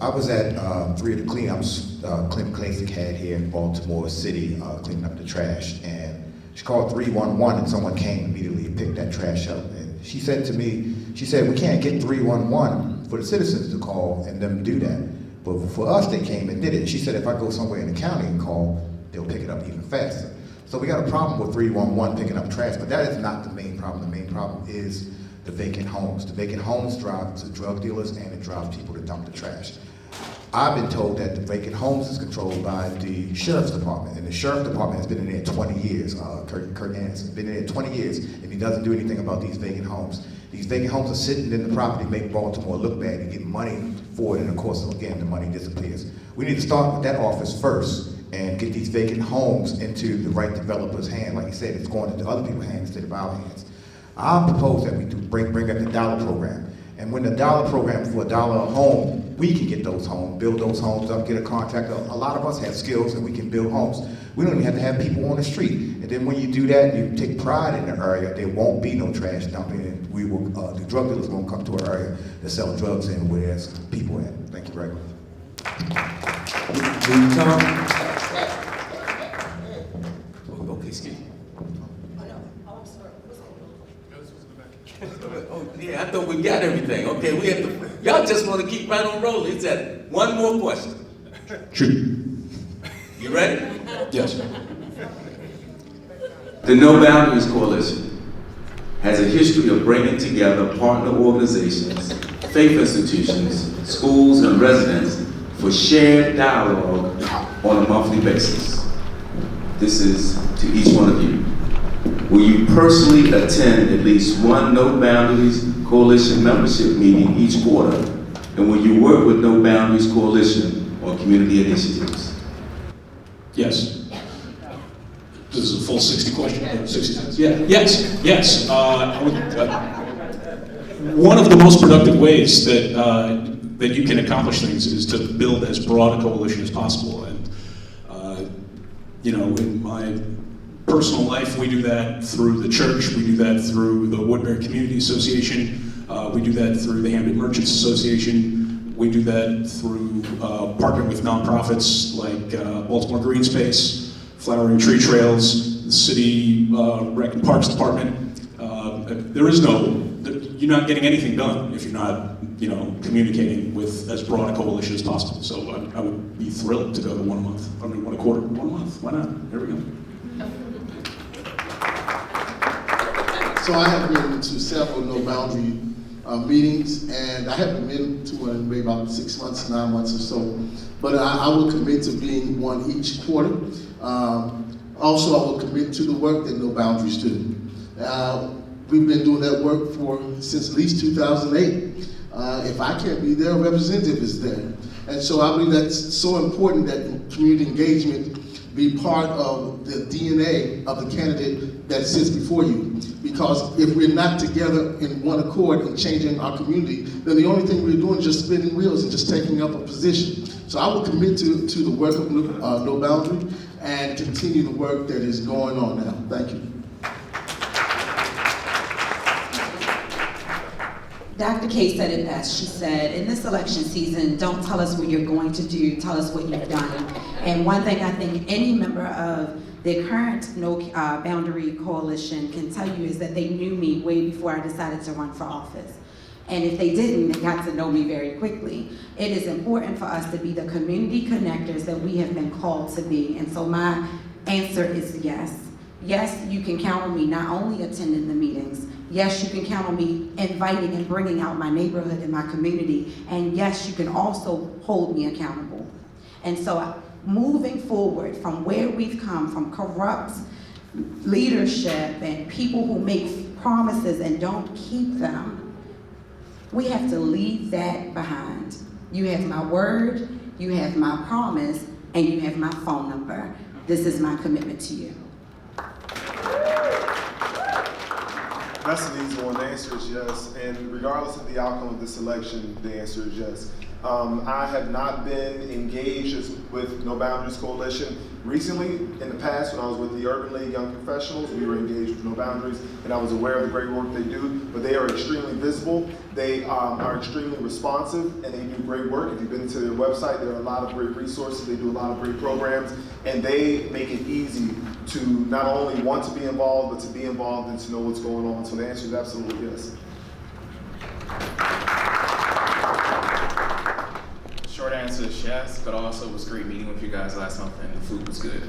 I was at three of the cleanups Clint Klasick had here in Baltimore City, cleaning up the trash, and she called 311 and someone came immediately and picked that trash up. And she said to me, she said, we can't get 311 for the citizens to call and them do that. But for us, they came and did it. She said, if I go somewhere in the county and call, they'll pick it up even faster. So we got a problem with 311 picking up trash, but that is not the main problem. The main problem is the vacant homes. The vacant homes drive to drug dealers and it drives people to dump the trash. I've been told that the vacant homes is controlled by the sheriff's department, and the sheriff's department has been in there 20 years. Kurt Hans has been in there 20 years, and he doesn't do anything about these vacant homes. These vacant homes are sitting in the property, make Baltimore look bad, and get money for it, and of course, again, the money disappears. We need to start with that office first and get these vacant homes into the right developer's hand. Like you said, it's going into other people's hands instead of our hands. I propose that we do bring up the dollar program. And when the dollar program for $1 a home, we can get those homes, build those homes up, get a contractor. A lot of us have skills and we can build homes. We don't even have to have people on the street. And then when you do that, you take pride in the area, there won't be no trash dumping, and we will, the drug dealers won't come to our area to sell drugs in where there's people at. Thank you very much. Okay, excuse me. Oh, yeah, I thought we got everything. Okay, we have to, y'all just want to keep right on rolling. It's that one more question. Shoot. You ready? Yes. The No Boundaries Coalition has a history of bringing together partner organizations, faith institutions, schools, and residents for shared dialogue on a monthly basis. This is to each one of you. Will you personally attend at least one No Boundaries Coalition membership meeting each quarter? And will you work with No Boundaries Coalition on community initiatives? Yes. This is a full 60 question? 60 seconds? Yeah. Yes. Yes. One of the most productive ways that you can accomplish things is to build as broad a coalition as possible. And in my personal life, we do that through the church, we do that through the Woodbury Community Association, we do that through the Hamden Merchants Association, we do that through partnering with nonprofits like Baltimore Green Space, Flowering Tree Trails, the City Rec and Parks Department. You're not getting anything done if you're not, communicating with as broad a coalition as possible. So I would be thrilled to go to 1 month. I mean, 1 quarter, 1 month. Why not? Here we go. So I have been to several No Boundary meetings, and I haven't been to one in maybe about 6 months, 9 months or so. But I will commit to being one each quarter. Also, I will commit to the work that No Boundaries do. We've been doing that work since at least 2008. If I can't be there, a representative is there. And so I believe that's so important that community engagement be part of the DNA of the candidate that sits before you. Because if we're not together in one accord and changing our community, then the only thing we're doing is just spinning wheels and just taking up a position. So I will commit to the work of No Boundary and continue the work that is going on now. Thank you. Dr. K said it best. She said, in this election season, don't tell us what you're going to do, tell us what you've done. And one thing I think any member of the current No Boundary Coalition can tell you is that they knew me way before I decided to run for office. And if they didn't, they got to know me very quickly. It is important for us to be the community connectors that we have been called to be. And so my answer is yes. Yes, you can count on me not only attending the meetings, yes, you can count on me inviting and bringing out my neighborhood and my community, and yes, you can also hold me accountable. And so moving forward from where we've come, from corrupt leadership and people who make promises and don't keep them, we have to leave that behind. You have my word, you have my promise, and you have my phone number. This is my commitment to you. That's an easy one. The answer is yes. And regardless of the outcome of this election, the answer is yes. I have not been engaged with No Boundaries Coalition recently. In the past, when I was with the Urban League Young Professionals, we were engaged with No Boundaries, and I was aware of the great work they do. But they are extremely visible. They are extremely responsive, and they do great work. If you've been to their website, there are a lot of great resources. They do a lot of great programs, and they make it easy to not only want to be involved, but to be involved and to know what's going on. So the answer is absolutely yes. Short answer answer is yes, but also it was great meeting with you guys last month and the food was good.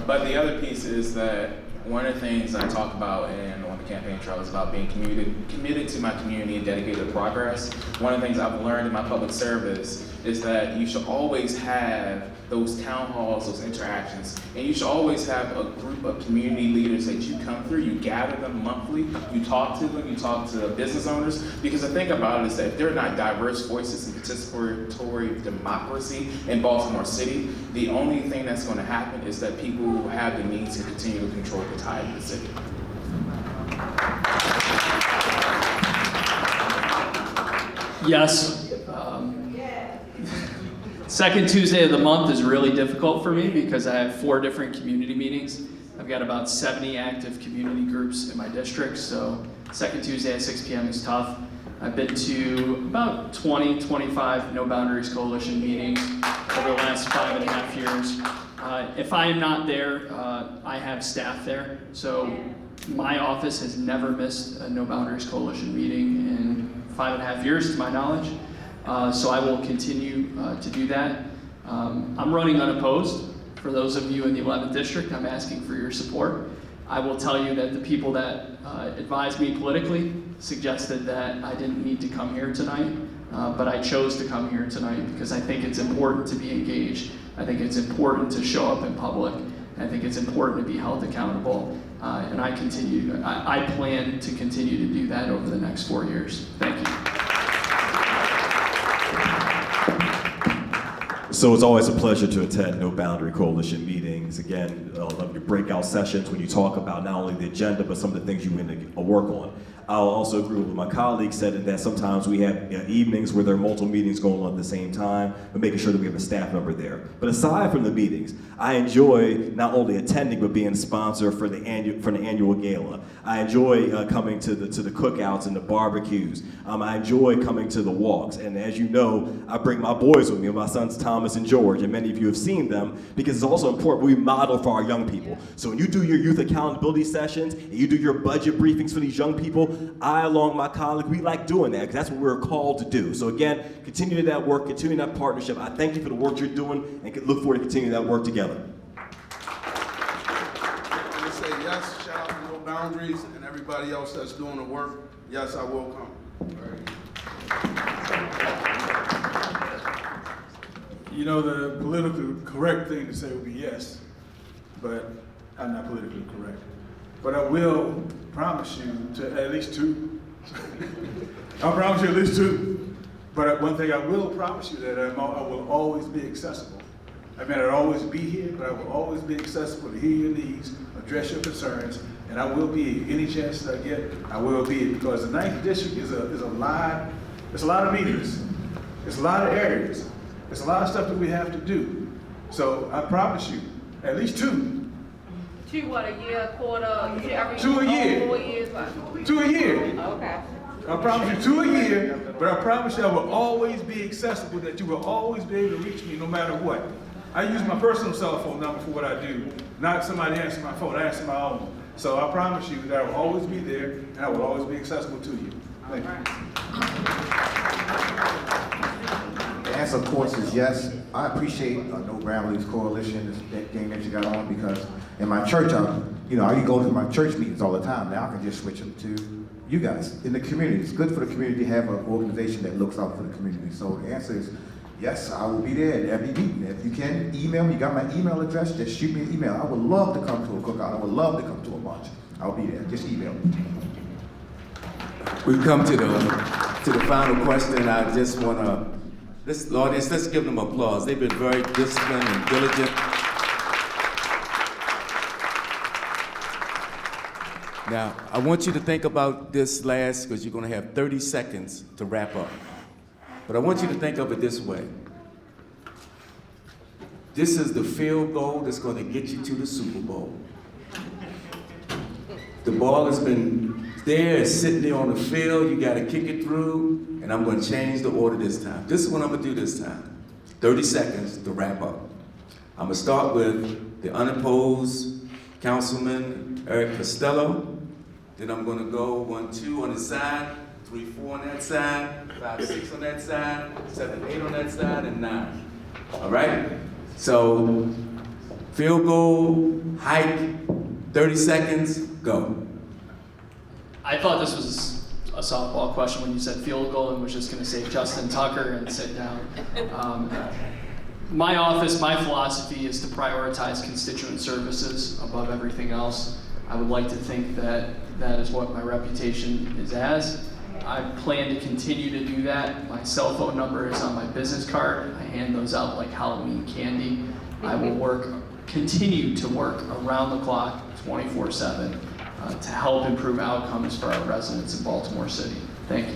But the other piece is that one of the things I talk about on the campaign trail is about being committed to my community and dedicated to progress. One of the things I've learned in my public service is that you should always have those town halls, those interactions, and you should always have a group of community leaders that you come through, you gather them monthly, you talk to them, you talk to business owners, because the thing about it is that if they're not diverse voices in participatory democracy in Baltimore City, the only thing that's going to happen is that people will have the means to continue to control the tide of the city. Yes. Second Tuesday of the month is really difficult for me because I have 4 different community meetings. I've got about 70 active community groups in my district, so second Tuesday at 6 p.m. is tough. I've been to about 20, 25 No Boundaries Coalition meetings over the last 5.5 years. If I am not there, I have staff there, so my office has never missed a No Boundaries Coalition meeting in 5.5 years, to my knowledge. So I will continue to do that. I'm running unopposed. For those of you in the 11th District, I'm asking for your support. I will tell you that the people that advised me politically suggested that I didn't need to come here tonight, but I chose to come here tonight because I think it's important to be engaged. I think it's important to show up in public. I think it's important to be held accountable, and I plan to continue to do that over the next 4 years. Thank you. So it's always a pleasure to attend No Boundary Coalition meetings. Again, I love your breakout sessions when you talk about not only the agenda, but some of the things you want to work on. I'll also agree with what my colleague said in that sometimes we have evenings where there are multiple meetings going on at the same time, but making sure that we have a staff member there. But aside from the meetings, I enjoy not only attending, but being a sponsor for the annual gala. I enjoy coming to the cookouts and the barbecues. I enjoy coming to the walks. And as you know, I bring my boys with me, my sons Thomas and George, and many of you have seen them, because it's also important we model for our young people. So when you do your youth accountability sessions, and you do your budget briefings for these young people, I, along with my colleague, we like doing that because that's what we're called to do. So again, continue that work, continue that partnership. I thank you for the work you're doing and look forward to continuing that work together. Let me say yes, shout out to No Boundaries and everybody else that's doing the work. Yes, I will come. You know, the politically correct thing to say would be yes, but I'm not politically correct. But I will promise you to at least 2. I'll promise you at least 2. But one thing I will promise you that I will always be accessible. I mean, I'll always be here, but I will always be accessible to hear your needs, address your concerns, and I will be any chance that I get. I will be, because the 9th District is a lot. It's a lot of meetings. It's a lot of areas. It's a lot of stuff that we have to do. So I promise you, at least 2. 2 what, a year, a quarter, every 2 a year. 4 years? What? 2 a year. Okay. I promise you 2 a year, but I promise you I will always be accessible, that you will always be able to reach me no matter what. I use my personal cell phone number for what I do, not somebody answering my phone, I answer my own. So I promise you that I will always be there and I will always be accessible to you. Thank you. The answer, of course, is yes. I appreciate No Boundaries Coalition, this thing that you got on, because in my church, I go to my church meetings all the time. Now I can just switch them to you guys in the community. It's good for the community to have an organization that looks out for the community. So the answer is yes, I will be there at every meeting. If you can, email me. You got my email address? Just shoot me an email. I would love to come to a cookout. I would love to come to a march. I'll be there. Just email me. We've come to the final question. I just want to, let's give them applause. They've been very disciplined and diligent. Now, I want you to think about this last, because you're going to have 30 seconds to wrap up. But I want you to think of it this way. This is the field goal that's going to get you to the Super Bowl. The ball has been there, it's sitting there on the field, you got to kick it through, and I'm going to change the order this time. This is what I'm going to do this time. 30 seconds to wrap up. I'm going to start with the unopposed Councilman Eric Costello. Then I'm going to go 1-2 on the side. 3, 4 on that side, 5, 6 on that side, 7, 8 on that side, and 9. All right? So, field goal, hike, 30 seconds, go. I thought this was a softball question when you said field goal and was just going to say Justin Tucker and sit down. My office, my philosophy is to prioritize constituent services above everything else. I would like to think that that is what my reputation is as. I plan to continue to do that. My cell phone number is on my business card. I hand those out like Halloween candy. I will continue to work around the clock, 24/7, to help improve outcomes for our residents in Baltimore City. Thank you.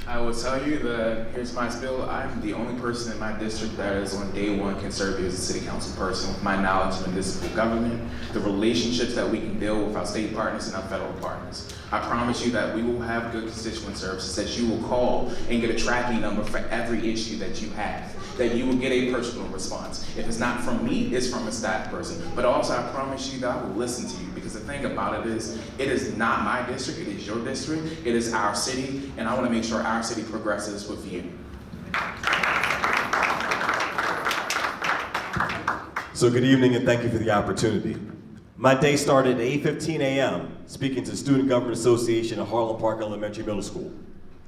I will tell you that, here's my spiel, I'm the only person in my district that is on day one can serve you as a city council person with my knowledge of municipal government, the relationships that we can build with our state partners and our federal partners. I promise you that we will have good constituent services, that you will call and get a tracking number for every issue that you have, that you will get a personal response. If it's not from me, it's from a staff person. But also I promise you that I will listen to you, because the thing about it is not my district, it is your district, it is our city, and I want to make sure our city progresses with you. So good evening and thank you for the opportunity. My day started at 8:15 a.m. speaking to the Student Government Association at Harlem Park Elementary Middle School.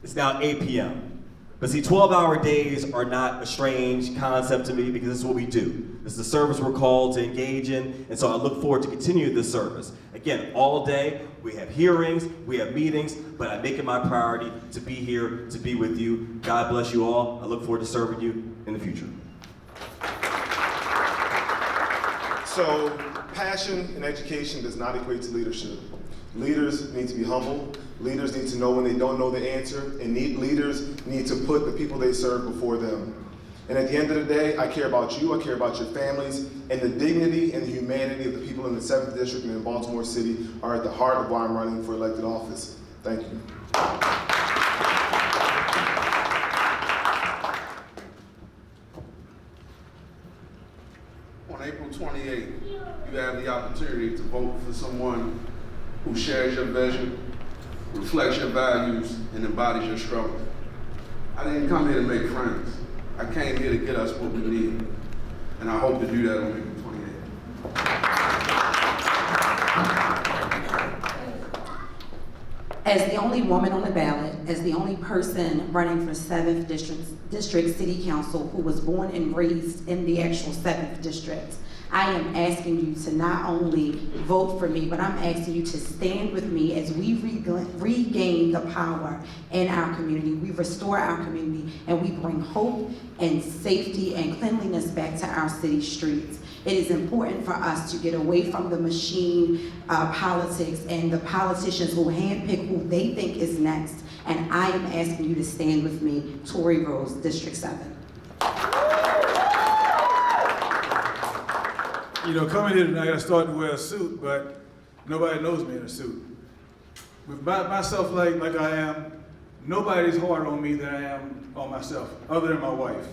It's now 8 p.m. But see, 12-hour days are not a strange concept to me, because this is what we do. This is the service we're called to engage in, and so I look forward to continuing this service. Again, all day, we have hearings, we have meetings, but I make it my priority to be here, to be with you. God bless you all. I look forward to serving you in the future. So, passion in education does not equate to leadership. Leaders need to be humble. Leaders need to know when they don't know the answer. And leaders need to put the people they serve before them. And at the end of the day, I care about you, I care about your families, and the dignity and the humanity of the people in the 7th District and in Baltimore City are at the heart of why I'm running for elected office. Thank you. On April 28th, you have the opportunity to vote for someone who shares your vision, reflects your values, and embodies your struggle. I didn't come here to make friends. I came here to get us what we need, and I hope to do that on April 28th. As the only woman on the ballot, as the only person running for 7th District City Council who was born and raised in the actual 7th District, I am asking you to not only vote for me, but I'm asking you to stand with me as we regain the power in our community. We restore our community, and we bring hope and safety and cleanliness back to our city streets. It is important for us to get away from the machine politics and the politicians who handpick who they think is next. And I am asking you to stand with me, Tory Rose, District 7. You know, coming here tonight, I started to wear a suit, but nobody knows me in a suit. With myself like I am, nobody's harder on me than I am on myself, other than my wife.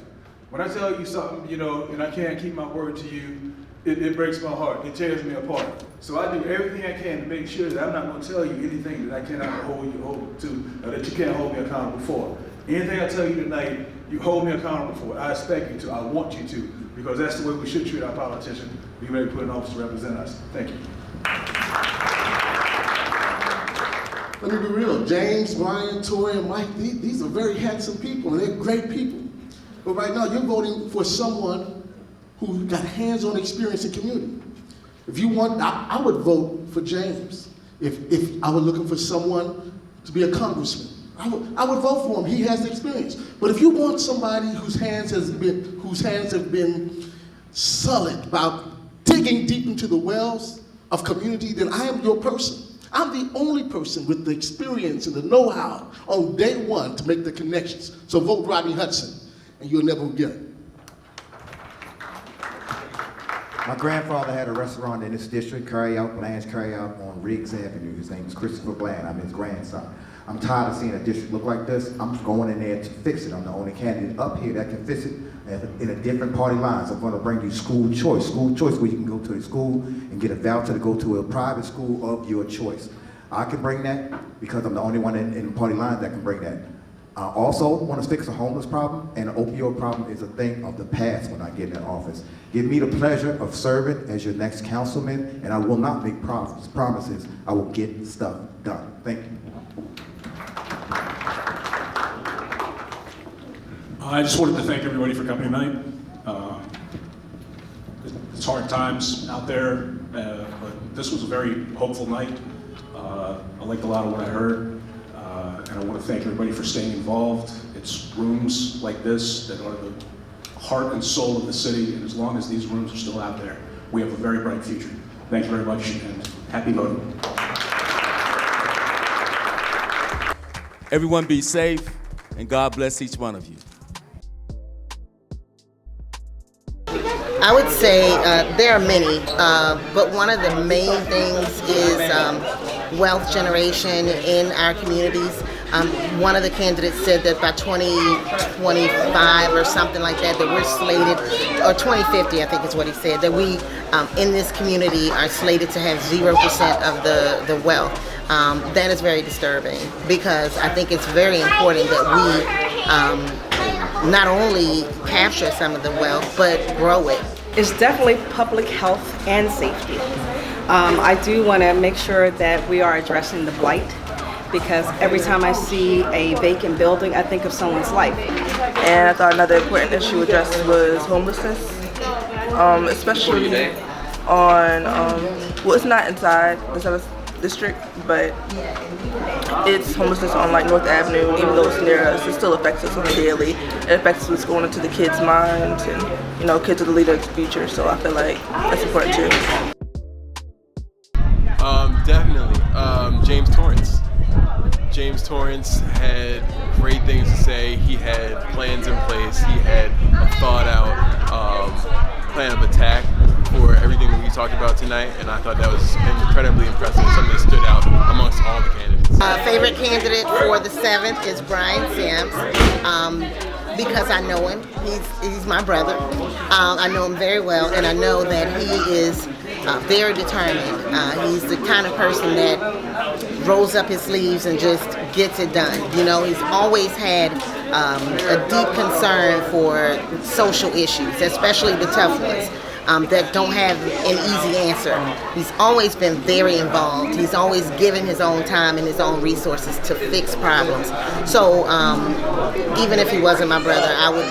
When I tell you something, you know, and I can't keep my word to you, it breaks my heart. It tears me apart. So I do everything I can to make sure that I'm not going to tell you anything that I cannot hold you to, or that you can't hold me accountable for. Anything I tell you tonight, you hold me accountable for. I expect you to. I want you to, because that's the way we should treat our politicians. Be ready to put in office to represent us. Thank you. Let me be real. James, Brian, Tori, and Mike, these are very handsome people, and they're great people. But right now, you're voting for someone who got hands-on experience in community. If you want, I would vote for James. If I were looking for someone to be a congressman, I would vote for him. He has the experience. But if you want somebody whose hands have been sullied by digging deep into the wells of community, then I am your person. I'm the only person with the experience and the know-how on day one to make the connections. So vote Rodney Hudson, and you'll never get it. My grandfather had a restaurant in this district, Bland's Carryout on Riggs Avenue. His name is Christopher Bland. I'm his grandson. I'm tired of seeing a district look like this. I'm going in there to fix it. I'm the only candidate up here that can fix it in a different party lines. I'm going to bring you school choice where you can go to a school and get a voucher to go to a private school of your choice. I can bring that because I'm the only one in the party lines that can bring that. I also want to fix the homeless problem, and the opioid problem is a thing of the past when I get in office. Give me the pleasure of serving as your next councilman, and I will not make promises. I will get stuff done. Thank you. I just wanted to thank everybody for coming tonight. It's hard times out there, but this was a very hopeful night. I liked a lot of what I heard. And I want to thank everybody for staying involved. It's rooms like this that are the heart and soul of the city, and as long as these rooms are still out there, we have a very bright future. Thank you very much, and happy voting. Everyone be safe, and God bless each one of you. I would say there are many, but one of the main things is wealth generation in our communities. One of the candidates said that by 2025 or something like that, that we're slated, or 2050 I think is what he said, that we in this community are slated to have 0% of the wealth. That is very disturbing, because I think it's very important that we not only capture some of the wealth, but grow it. It's definitely public health and safety. I do want to make sure that we are addressing the blight, because every time I see a vacant building, I think of someone's life. And I thought another important issue addressed was homelessness, especially on, well, it's not inside the 7th district, but it's homelessness on like North Avenue. Even though it's near us, it still affects us on the daily. It affects what's going into the kids' minds, and you know, kids are the leader of the future, so I feel like that's important too. Definitely, James Torrance had great things to say. He had plans in place. He had a thought out plan of attack for everything that we talked about tonight, and I thought that was incredibly impressive, something that stood out amongst all the candidates. Favorite candidate for the 7th is Brian Sims, because I know him. He's my brother. I know him very well, and I know that he is very determined. He's the kind of person that rolls up his sleeves and just gets it done. You know, he's always had a deep concern for social issues, especially the tough ones. That don't have an easy answer. He's always been very involved. He's always given his own time and his own resources to fix problems. So even if he wasn't my brother, I would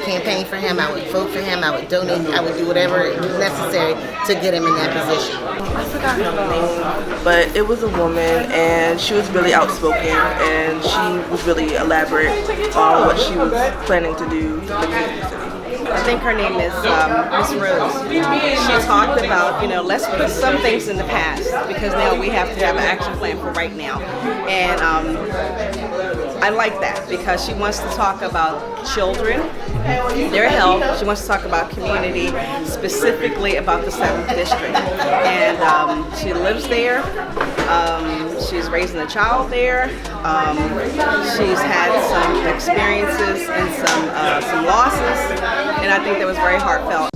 campaign for him, I would vote for him, I would donate, I would do whatever necessary to get him in that position. I forgot her name, but it was a woman, and she was really outspoken, and she was really elaborate on what she was planning to do for the city. I think her name is Miss Rose. She talked about, you know, let's put some things in the past, because now we have to have an action plan for right now. And I like that, because she wants to talk about children, their health. She wants to talk about community, specifically about the 7th district. And she lives there. She's raising a child there. She's had some experiences and some losses, and I think that was very heartfelt.